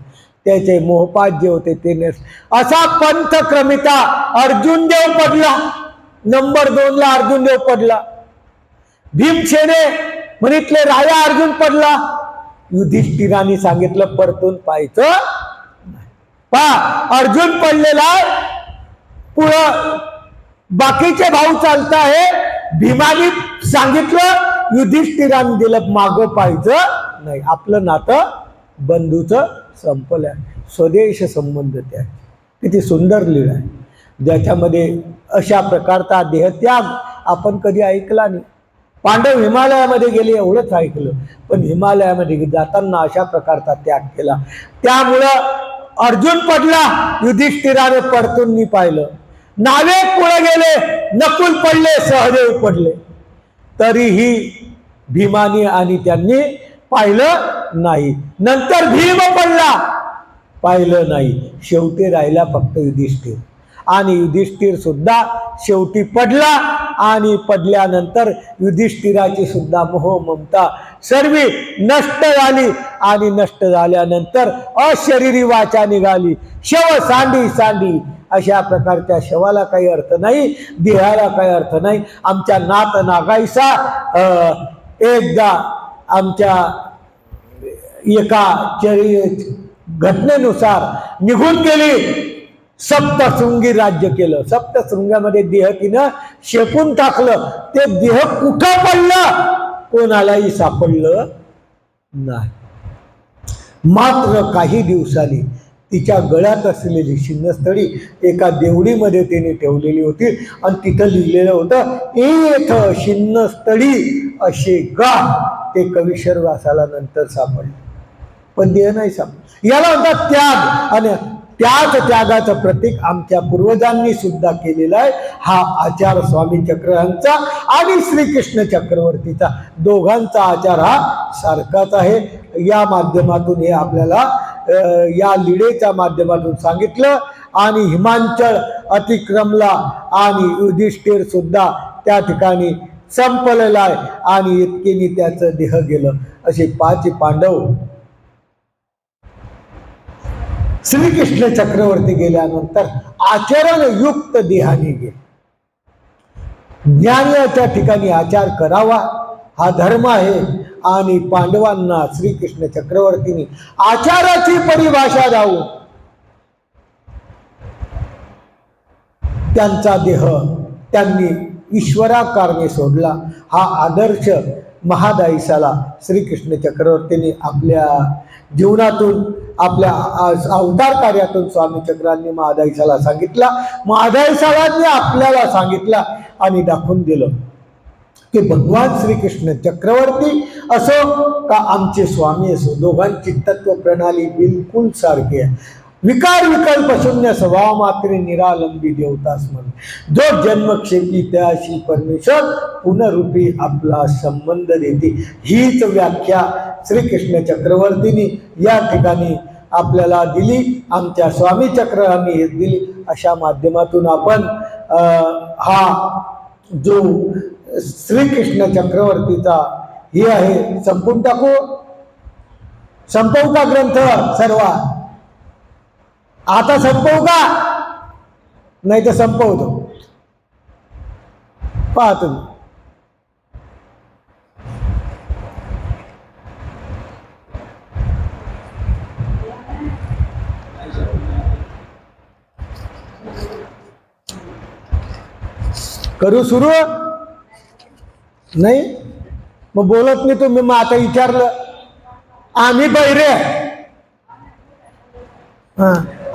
त्याचे मोहपाश जे होते ते असा पंथ क्रमिता अर्जुन देव पडला. नंबर 2 ला अर्जुन देव पडला. भीमसेने म्हणितले राजा अर्जुन पडला. युधिष्ठिराने सांगितलं परतून पाहायचं. पहा अर्जुन पडलेला, पुढं बाकीचे भाऊ चालताय. भीमाने सांगितलं, युधिष्ठिराने दिलं मागं पाहायचं नाही. आपलं नातं बंधूचं संपलं. स्वदेश संबंध त्या किती सुंदर लीळ आहे, ज्याच्यामध्ये अशा प्रकारचा देहत्याग आपण कधी ऐकला नाही. पांडव हिमालयामध्ये गेले एवढंच ऐकलं, पण हिमालयामध्ये जाताना अशा प्रकारचा त्याग केला. त्यामुळं अर्जुन पडला, युधिष्ठिराने परतून नाही पाहिलं. नावेक पुढे गेले, नकुल पडले, सहदेव पडले, तरीही भीमाने आणि त्यांनी पाहिलं नाही. नंतर भीम पडला, पाहिलं नाही. शेवटी राहिला फक्त युधिष्ठिर, आणि युधिष्ठिर सुद्धा शेवटी पडला. आणि पडल्यानंतर युधिष्ठिराची सुद्धा मोह ममता सर्व नष्ट झाली. आणि नष्ट झाल्यानंतर अशरीरी वाचा निघाली. शव सांडी सांडी अशा प्रकारच्या शवाला काही अर्थ नाही, देहाला काही अर्थ नाही. आमच्या नात नागायसा एकदा आमच्या एका घटनेनुसार निघून गेली, सप्तशृंगी राज्य केलं. सप्तशृंगामध्ये देह तिनं शेपून टाकलं. ते देह कुठं पडलं कोणालाही सापडलं नाही. मात्र काही दिवसांनी तिच्या गळ्यात असलेली शिन्नस्थळी एका देवडीमध्ये तिने ठेवलेली होती आणि तिथं लिहिलेलं होतं, एथ शिन्नस्थळी असे गा. ते कविशर व्यासाला नंतर सापडले, पण देह नाही सापडला. याला म्हणतात त्याग. आणि त्याच त्यागाचं प्रतीक आमच्या पूर्वजांनी सुद्धा केलेलं आहे. हा आचार स्वामी चक्रवर्तींचा आणि श्रीकृष्ण चक्रवर्तीचा दोघांचा आचार हा सारखाच आहे. या माध्यमातून हे आपल्याला या लीळेच्या माध्यमातून सांगितलं. आणि हिमांचल अतिक्रमला आणि युधिष्ठिर सुद्धा त्या ठिकाणी संपलेला आहे आणि इतकेनी त्याचं देह गेलं. असे 5 पांडव श्रीकृष्ण चक्रवर्ती गेल्यानंतर आचरणयुक्त देहाने गेले. ज्ञानाच्या ठिकाणी आचार करावा हा धर्म आहे. आणि पांडवांना श्रीकृष्ण चक्रवर्तींनी आचाराची परिभाषा दावून त्यांचा देह त्यांनी ईश्वराकारणे सोडला. हा आदर्श महादायीसाला श्रीकृष्ण चक्रवर्तींनी आपल्या जीवनातून आपल्या अवतार कार्यातून स्वामी चक्रांनी महादायीसाला सांगितला. महादायीसालांनी आपल्याला सांगितला आणि दाखवून दिलं की भगवान श्रीकृष्ण चक्रवर्ती असो का आमचे स्वामी असो, दोघांची तत्व प्रणाली बिलकुल सारखी आहे. विकार विकल्प शून्य स्वभाव मात्र निरालंबी देवता स्मरण. जो जन्मक्षेपी त्याशी परमेश्वर पुनरूपी आपला संबंध देते. हीच व्याख्या श्रीकृष्ण चक्रवर्तींनी या ठिकाणी आपल्याला दिली, आमच्या स्वामी चक्रांनी दिली. अशा माध्यमातून आपण हा जो श्रीकृष्ण चक्रवर्तीचा हे आहे संपून टाकू. संपवू का ग्रंथ सर्व? आता संपवू का? नाही तर संपवतो. पहा तुम्ही. करू सुरू? नाही मग बोलत नाही तुम्ही. मग आता विचारलं आम्ही बहिरे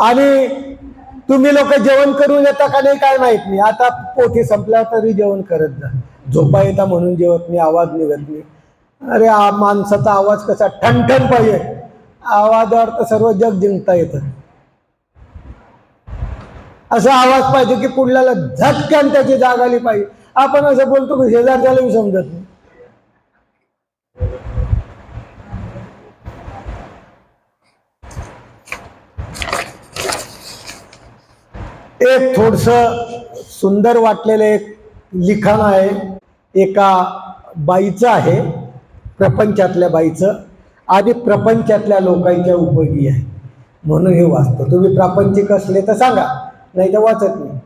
आणि तुम्ही लोक जेवण करून येता का नाही काय माहित नाही. आता पोटी संपल्या तरी जेवण करत जा. झोपा येता म्हणून जेवत नाही, आवाज निघत नाही. अरे माणसाचा आवाज कसा ठणठण पाहिजे. आवाजावर तर सर्व जग जिंकता येतं. असा आवाज पाहिजे की पुढल्याला झटक्यान त्याची जाग आली पाहिजे. आपण असं बोलतो की शेजारच्याला समजत नाही. एक थोडस सुंदर वाटलेलं एक लिखाण आहे. एका बाईचं आहे, प्रपंचातल्या बाईचं आणि प्रपंचातल्या लोकांच्या उपयोगी आहे म्हणून हे वाचतो. तुम्ही प्रापंचिक असले तर सांगा, नाही तर वाचत नाही.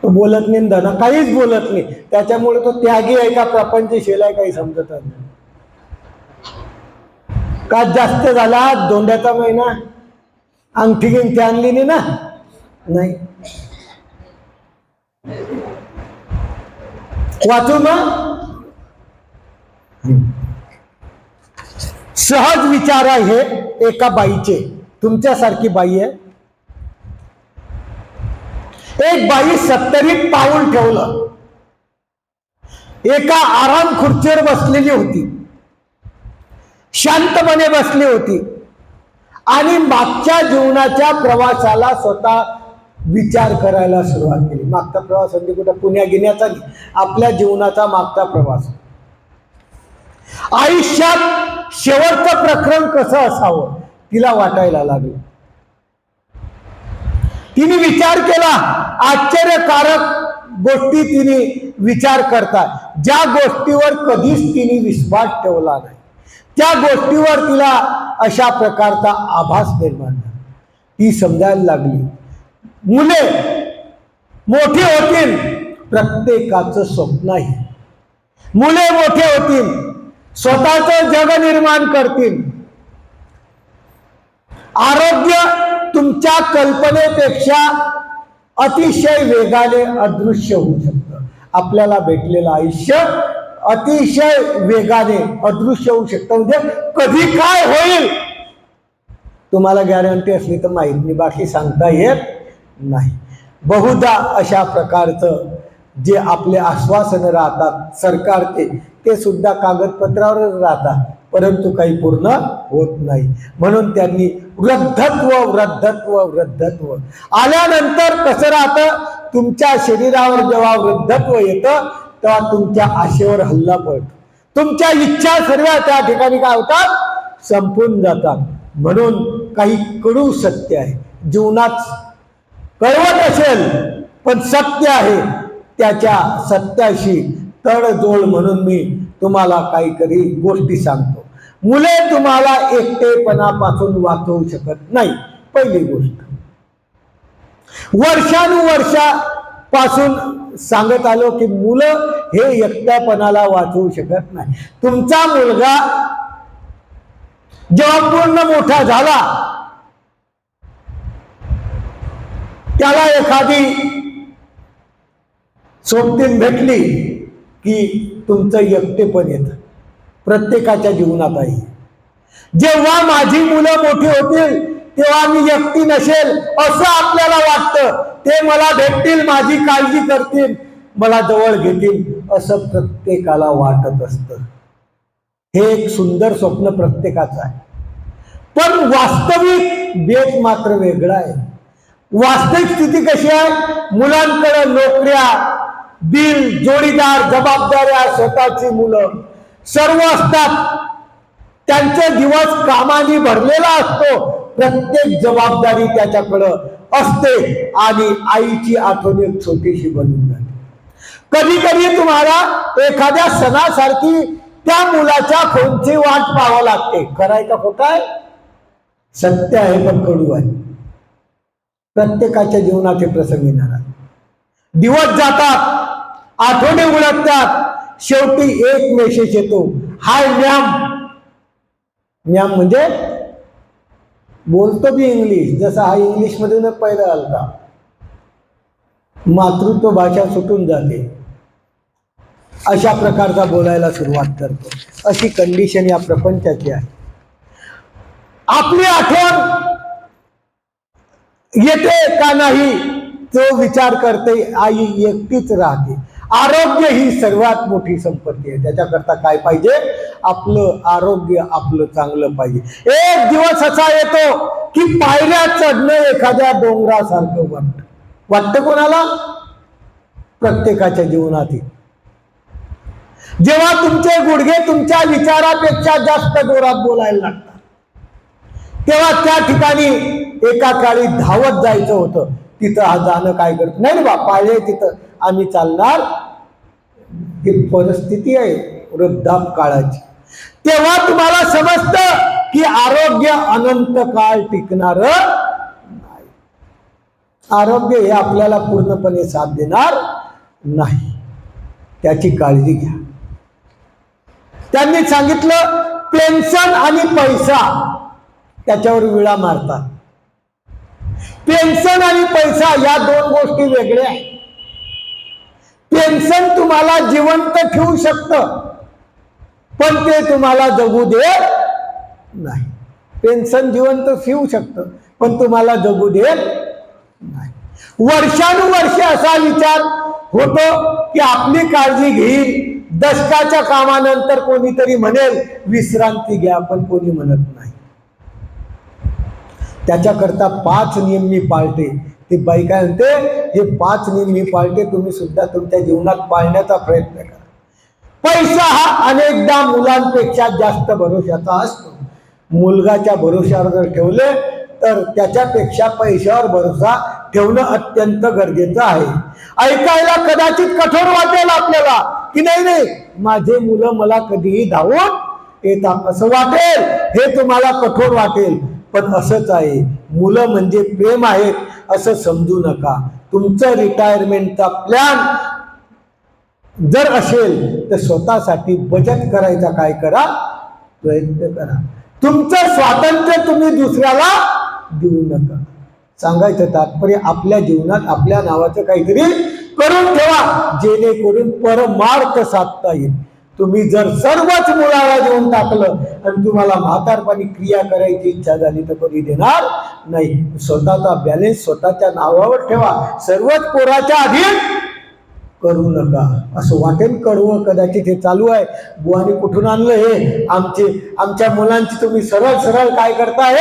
तो बोलत नाही, धना काहीच बोलत नाही. त्याच्यामुळे तो त्यागी आहे का प्रपंच शिलाय काही समजत नाही. का जास्त झाला धोंड्याचा महिना, अंगठी गिंगठी आणली नाही ना? नाही. वाचू मग. सहज विचार आहे एका बाईचे. तुमच्यासारखी बाई आहे. एक बाई 70 पाऊल ठेवलं. एका आराम खुर्चीवर बसलेली होती, शांतपणे बसली होती आणि मागच्या जीवनाच्या प्रवासाला स्वतः विचार करायला सुरुवात केली. मागचा प्रवास म्हणजे कुठं पुण्या गिन्याचा नाही, आपल्या जीवनाचा मागचा प्रवास. आयुष्यात शेवटचं प्रकरण कसं असावं तिला वाटायला लागलं. तिने विचार केला. आश्चर्यकारक गोष्टी तिने विचार करतात. ज्या गोष्टीवर कधीच तिने विश्वास ठेवला नाही त्या गोष्टीवर तिला अशा प्रकारचा आभास निर्माण झाला. ती समजायला लागली. मुले मोठी होतील, प्रत्येकाचं स्वप्न आहे. मुले मोठे होतील, स्वतःचं जग निर्माण करतील. आरोग्य तुमच्या कल्पनेपेक्षा अतिशय वेगाने अदृश्य होऊ शकतं. आपल्याला भेटलेलं आयुष्य अतिशय वेगाने अदृश्य होऊ शकतं. म्हणजे कधी काय होईल तुम्हाला गॅरंटी असली तर माहीत नाही, बाकी सांगता येत नाही. बहुधा अशा प्रकारचं जे आपले आश्वासनं राहतात सरकारचे, ते सुद्धा कागदपत्रावरच राहतात, परंतु काही पूर्ण होत नाही. म्हणून त्यांनी वृद्धत्व वृद्धत्व वृद्धत्व आल्यानंतर कसं राहतं, तुमच्या शरीरावर जेव्हा वृद्धत्व येतं तेव्हा तुमच्या आशेवर हल्ला पडतो. तुमच्या इच्छा सर्व त्या ठिकाणी काय होतात, संपून जातात. म्हणून काही कडू सत्य आहे जीवनात, कळवत असेल पण सत्य आहे, त्याच्या सत्याशी तडजोड म्हणून मी तुम्हाला काही गोष्टी सांगतो. मुले तुम्हाला एकटेपणापासून वाचवू शकत नाही. पहिली गोष्ट, वर्षानुवर्षापासून सांगत आलो की मुलं हे एकटेपणाला वाचवू शकत नाही. तुमचा मुलगा जेव्हा पूर्ण मोठा झाला, त्याला एखादी सोबतीन भेटली की तुमचं एकटेपण येतं. प्रत्येकाच्या जीवनात आहे. जेव्हा माझी मुलं मोठी होतील तेव्हा मी एकटी नसेल असं आपल्याला वाटतं. ते मला भेटतील, माझी काळजी करतील, मला जवळ घेतील, असं प्रत्येकाला वाटत असतं. हे एक सुंदर स्वप्न प्रत्येकाचं आहे. पण वास्तविक बेत मात्र वेगळा आहे. वास्तविक स्थिती कशी आहे, मुलांकडे नोकऱ्या, बिल, जोडीदार, जबाबदाऱ्या, स्वतःची मुलं सर्व असतात. त्यांचे दिवस कामाने भरलेला असतो. प्रत्येक जबाबदारी त्याच्याकडं असते आणि आईची आठवण एक छोटीशी बनून जाते. कधी कधी तुम्हाला एखाद्या सणासारखी त्या मुलाच्या फोनची वाट पाहावं लागते. खरंय का खोटं आहे? सत्य आहे पण कडू आहे. प्रत्येकाच्या जीवनाचे प्रसंग येणार आहे. दिवस जातात, आठवडे उलटतात, शेवटी एक मेसेज येतो, हाय मॅम. मॅम म्हणजे बोलतो बी इंग्लिश, जसा हा इंग्लिश मधून पहिला आलता. मातृत्व भाषा सुटून जाते, अशा प्रकारचा बोलायला सुरुवात करतो. अशी कंडिशन या प्रपंचाची आहे. आपली आठवण येते का नाही तो विचार करते आई, एकटीच राहते. आरोग्य ही सर्वात मोठी संपत्ती आहे. त्याच्याकरता काय पाहिजे, आपलं आरोग्य आपलं चांगलं पाहिजे. एक दिवस असा येतो की पायऱ्या चढणं एखाद्या डोंगरासारखं वाटतं. कोणाला? प्रत्येकाच्या जीवनात. जेव्हा तुमचे गुडघे तुमच्या विचारापेक्षा जास्त जोरात बोलायला लागतात, तेव्हा त्या ठिकाणी एका काळी धावत जायचं होतं. तिथं हा जाणं काय करत नाही बा, पाळले तिथं आम्ही चालणार. ही परिस्थिती आहे वृद्धापकाळाची. तेव्हा तुम्हाला समजतं की आरोग्य अनंत काळ टिकणार नाही. आरोग्य हे आपल्याला पूर्णपणे साथ देणार नाही. त्याची काळजी घ्या. त्यांनी सांगितलं पेन्शन आणि पैसा त्याच्यावर विळा मारतात. पेन्शन आणि पैसा या दोन गोष्टी वेगळ्या आहेत. पेन्शन तुम्हाला जिवंत ठेवू शकतं पण ते तुम्हाला जगू देत नाही. पेन्शन जिवंत ठेवू शकतं पण तुम्हाला जगू देत नाही. वर्षानुवर्षे असा विचार होतो की आपली काळजी घेईल, दशकाच्या कामानंतर कोणीतरी म्हणेल विश्रांती घ्या, पण कोणी म्हणत नाही. त्याच्याकरता 5 नियम मी पाळते. ती बाई काय म्हणते, हे 5 नियम मी पाळते, तुम्ही सुद्धा तुमच्या जीवनात पाळण्याचा प्रयत्न करा. पैसा हा अनेकदा मुलांपेक्षा जास्त भरोशाचा असतो. मुलगाच्या भरोशावर जर ठेवले तर त्याच्यापेक्षा पैशावर भरोसा ठेवणं अत्यंत गरजेचं आहे. ऐकायला कदाचित कठोर वाटेल आपल्याला की नाही माझे मुलं मला कधीही धावून येतात असं वाटेल, हे तुम्हाला कठोर वाटेल, पण असंच आहे, मुलं म्हणजे प्रेम आहेत असं समजू नका. तुमचं रिटायरमेंटचा प्लॅन जर असेल तर स्वतःसाठी बचत करायचा काय करा, प्रयत्न करा. तुमचं स्वातंत्र्य तुम्ही दुसऱ्याला देऊ नका. सांगायचं तात्पर्य आपल्या जीवनात आपल्या नावाचं काहीतरी करून ठेवा, जेणेकरून परमार्थ साधता येईल. तुम्ही जर सर्वच मुलाला देऊन टाकलं आणि तुम्हाला म्हातारपणी क्रिया करायची इच्छा झाली तर कधी देणार नाही. स्वतःचा बॅलेन्स स्वतःच्या नावावर ठेवा. सर्वच पोराच्या आधी करू नका. असं वाटेल कडवं, कदाचित हे चालू आहे, बुवानी कुठून आणलं हे, आमच्या मुलांची तुम्ही सरळ सरळ काय करताय,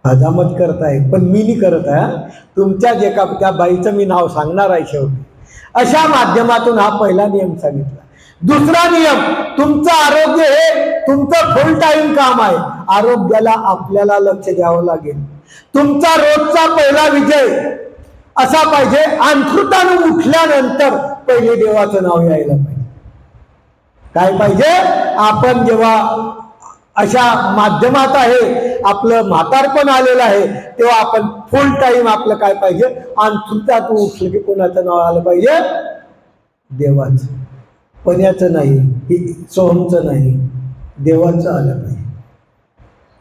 हजामत करताय. पण मी नाही करत आहे. तुमच्याच एका त्या बाईचं मी नाव सांगणार आहे शेवटी. अशा माध्यमातून हा पहिला नियम सांगितला. दुसरा नियम, तुमचं आरोग्य हे तुमचं फुल टाइम काम आहे. आरोग्याला आपल्याला लक्ष द्यावं लागेल. तुमचा रोजचा पहिला विजय असा पाहिजे, अंथरुणातून उठल्यानंतर पहिले देवाचं नाव यायला पाहिजे. काय पाहिजे, आपण जेव्हा अशा माध्यमात आहे, आपलं म्हातारपण आलेलं आहे, तेव्हा आपण फुल टाइम आपलं काय पाहिजे, अंथरुणातून उठलं की कोणाचं नाव आलं पाहिजे, देवाचं. पण्याचं नाही, सोहमचं नाही, देवाचं आलं पाहिजे.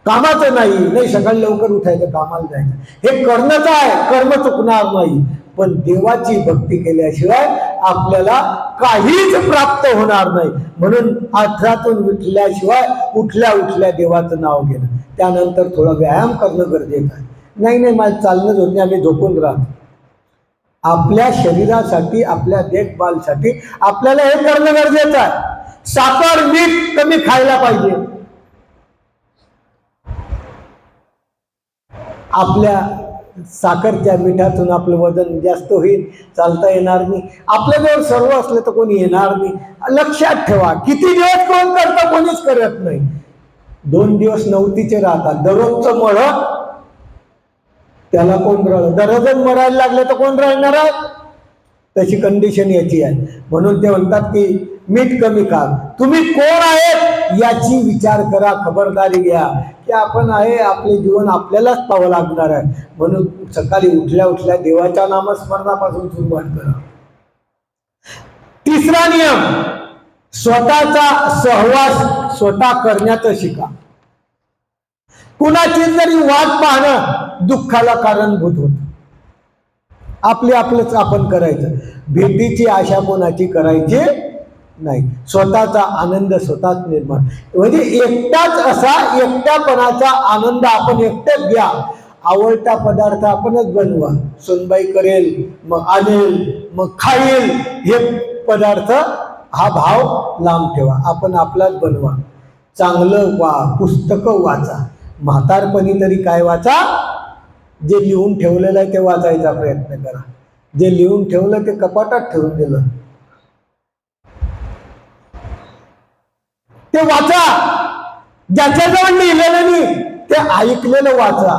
कामाचं नाही सकाळी लवकर उठायचं, कामाला जायचं, हे करणंच आहे, कर्म चुकणार नाही. पण देवाची भक्ती केल्याशिवाय आपल्याला काहीच प्राप्त होणार नाही. म्हणून अंथरुणातून उठल्याशिवाय उठल्या देवाचं नाव घेणं, त्यानंतर थोडा व्यायाम करणं गरजेचं आहे. नाही मला चालणं होत नाही, आम्ही झोपून राहतो. आपल्या शरीरासाठी, आपल्या देखभालसाठी आपल्याला हे करणं गरजेचं आहे. साखर मीठ कमी खायला पाहिजे. आपल्या साखरच्या मिठातून आपलं वजन जास्त होईल, चालता येणार नाही. आपल्याजवळ सर्व असलं तर कोणी येणार नाही. लक्षात ठेवा, किती दिवस कोण करतं, कोणीच करत नाही. 2 दिवस नवतीचे राहतात. दररोजचं मळ त्याला कोण राहिलं, दररोज मरायला लागले तर कोण राहणार आहे. तशी कंडिशन याची आहे. म्हणून ते म्हणतात की मीठ कमी खा. तुम्ही कोण आहेत याची विचार करा, खबरदारी घ्या की आपण आहे, आपले जीवन आपल्यालाच पाहावं लागणार आहे. म्हणून सकाळी उठल्या देवाच्या नामस्मरणापासून सुरुवात करा. तिसरा नियम, स्वतःचा सहवास स्वतः करण्याचं शिका. कुणाची जरी वाट पाहणं दुःखाला कारणभूत होत. आपलंच आपण करायचं. भेटीची आशा कोणाची करायची नाही. स्वतःचा आनंद स्वतःच निर्माण, म्हणजे एकटाच असा एकट्यापणाचा आनंद आपण एकटेच घ्या. आवडता पदार्थ आपणच बनवा. सुनबाई करेल, मग आणेल, मग खाईल, हे पदार्थ हा भाव लांब ठेवा. आपण आपलाच बनवा. चांगलं पुस्तकं वाचा. म्हातारपणी तरी काय वाचा, जे लिहून ठेवलेलं आहे ते वाचायचा प्रयत्न करा. जे लिहून ठेवलं ते कपाटात ठेवून दिलं ते वाचा. ज्याच्याजवळ लिहिलेलं नाही ते ऐकलेलं वाचा.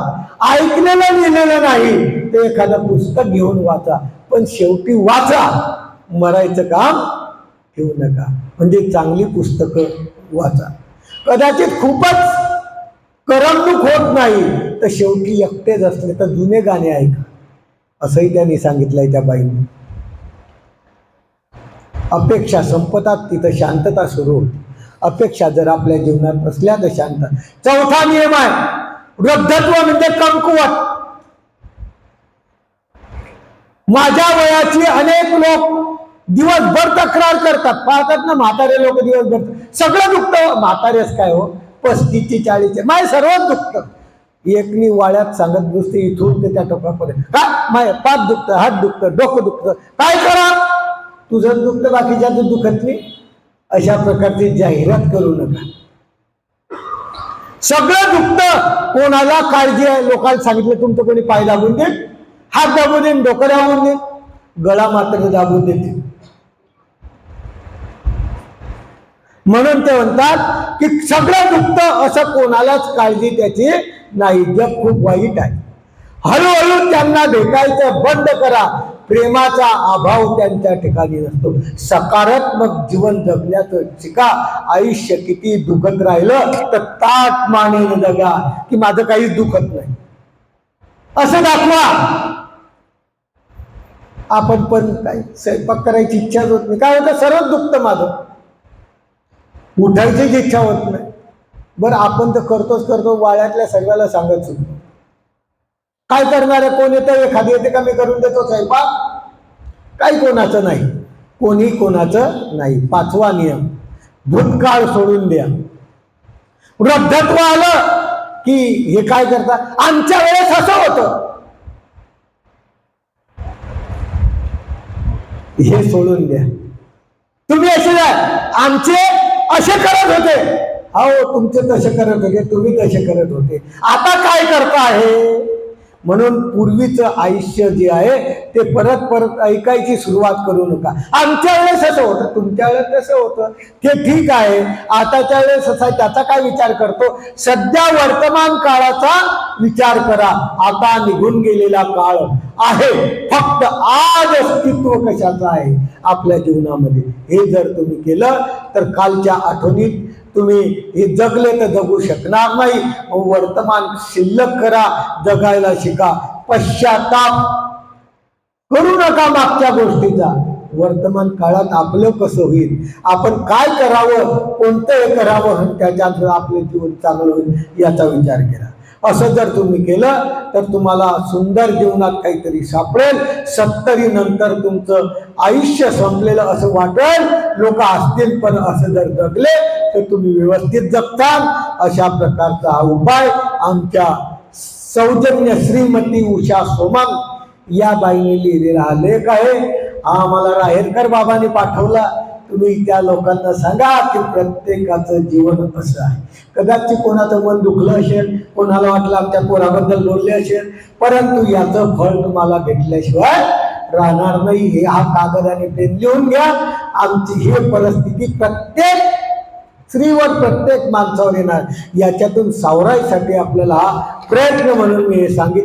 ऐकलेलं लिहिलेलं नाही ते एखादं पुस्तक घेऊन वाचा. पण शेवटी वाचा, मरायचं काम ठेवू नका. म्हणजे चांगली पुस्तकं वाचा. कदाचित खूपच करमणूक होत नाही तर शेवटी एकटेच असले तर जुने गाणे ऐका, असंही त्यांनी सांगितलंय त्या बाईंनी. अपेक्षा संपतात तिथं शांतता सुरू होते. अपेक्षा जर आपल्या जीवनात असल्या तर शांत. चौथा नियम आहे, वृद्धत्व म्हणजे कमकुवत. माझ्या वयाची अनेक लोक दिवसभर तक्रार करतात. पाहतात ना म्हातारे लोक दिवसभर सगळं दुखतं. म्हातारेच काय हो, 35 40 माय सर्वच दुखतं. एकनी वाळ्यात सांगत बसते इथून ते त्या टोकापर्यंत, का माय पाठ दुखतं, हात दुखतं, डोकं दुखतं. काय करा, तुझं दुखतं बाकीच्याचं दुखत नाही. अशा प्रकारची जाहिरात करू नका. सगळं दुखतं, कोणाला काळजी आहे. लोकांना सांगितलं तुमचं कोणी पाय दाबून दे, हात दाबून दे, डोकं दाबून दे, गळा मात्र दाबून देते. म्हणून ते म्हणतात की सगळं दुखतं, असं कोणालाच काळजी त्याची नाही. जग खूप वाईट आहे. हळूहळू त्यांना भेटायचं बंद करा. प्रेमाचा अभाव त्यांच्या ठिकाणी नसतो. सकारात्मक जीवन जगण्याचं शिका. आयुष्य किती दुखत राहिलं तर ताट मानेनं जगा की माझं काहीच दुखत नाही असं दाखवा. आपण पण काही स्वयंपाक करायची इच्छाच होत नाही. काय होतं, सर्वच दुखतं माझं, उठायचीच इच्छा होत नाही. बरं आपण तर करतो, वाड्यातल्या सर्वाला सांगत सुद्धा. काय करणार आहे, कोण येतं, एखादी येते का मी करून देतो स्वयंपाक, काही कोणाचं नाही, कोणी कोणाचं नाही. 5वा नियम, भूतकाळ सोडून द्या. वृद्धत्व आलं की हे काय करतात, आमच्या वेळेस असं होतं, हे सोडून द्या. तुम्ही असे द्या, आमचे असे करत होते, हो तुमचे तसे करत होते, तुम्ही तसे करत होते, आता काय करता आहे. म्हणून पूर्वीचं आयुष्य जे आहे ते परत परत ऐकायची सुरुवात करू नका. आमच्या वेळेस असं होतं, तुमच्या वेळेस तसं होतं, ते ठीक आहे. आताच्या वेळेस असा त्याचा काय विचार करतो, सध्या वर्तमान काळाचा विचार करा. आता निघून गेलेला काळ आहे, फक्त आज अस्तित्व कशाचं आहे आपल्या जीवनामध्ये, हे जर तुम्ही केलं तर कालच्या आठवणीत तुम्ही हे जगले तर जगू शकणार नाही. वर्तमान शिल्लक करा, जगायला शिका. पश्चाताप करू नका मागच्या गोष्टीचा. वर्तमान काळात आपलं कसं होईल, आपण काय करावं, कोणतं हे करावं, त्याच्यात आपले जीवन चांगलं होईल याचा विचार करा. असं जर तुम्ही केलं तर तुम्हाला सुंदर जीवनात काहीतरी सापडेल. 70 नंतर तुमचं आयुष्य संपलेलं असं वाटेल, लोक असतील, पण असं जर जगले तर तुम्ही व्यवस्थित जगताल. अशा प्रकारचा हा उपाय आमच्या सौजन्य श्रीमती उषा सोमन या बाईने लिहिलेला हा लेख आहे. हा मला राहेरकर बाबांनी पाठवला. तुम्ही त्या लोकांना सांगा की प्रत्येकाचं जीवन असं आहे. कदाचित कोणाचं मन दुखलं असेल, कोणाला वाटलं आमच्या पोराबद्दल बोलले असेल, परंतु याचं फळ तुम्हाला भेटल्याशिवाय राहणार नाही. हे हा कागद आणि पेन लिहून घ्या. आमची ही परिस्थिती प्रत्येक स्त्रीवर, प्रत्येक माणसावर येणार. याच्यातून सावरायसाठी आपल्याला हा प्रयत्न म्हणून मी हे सांगितलं.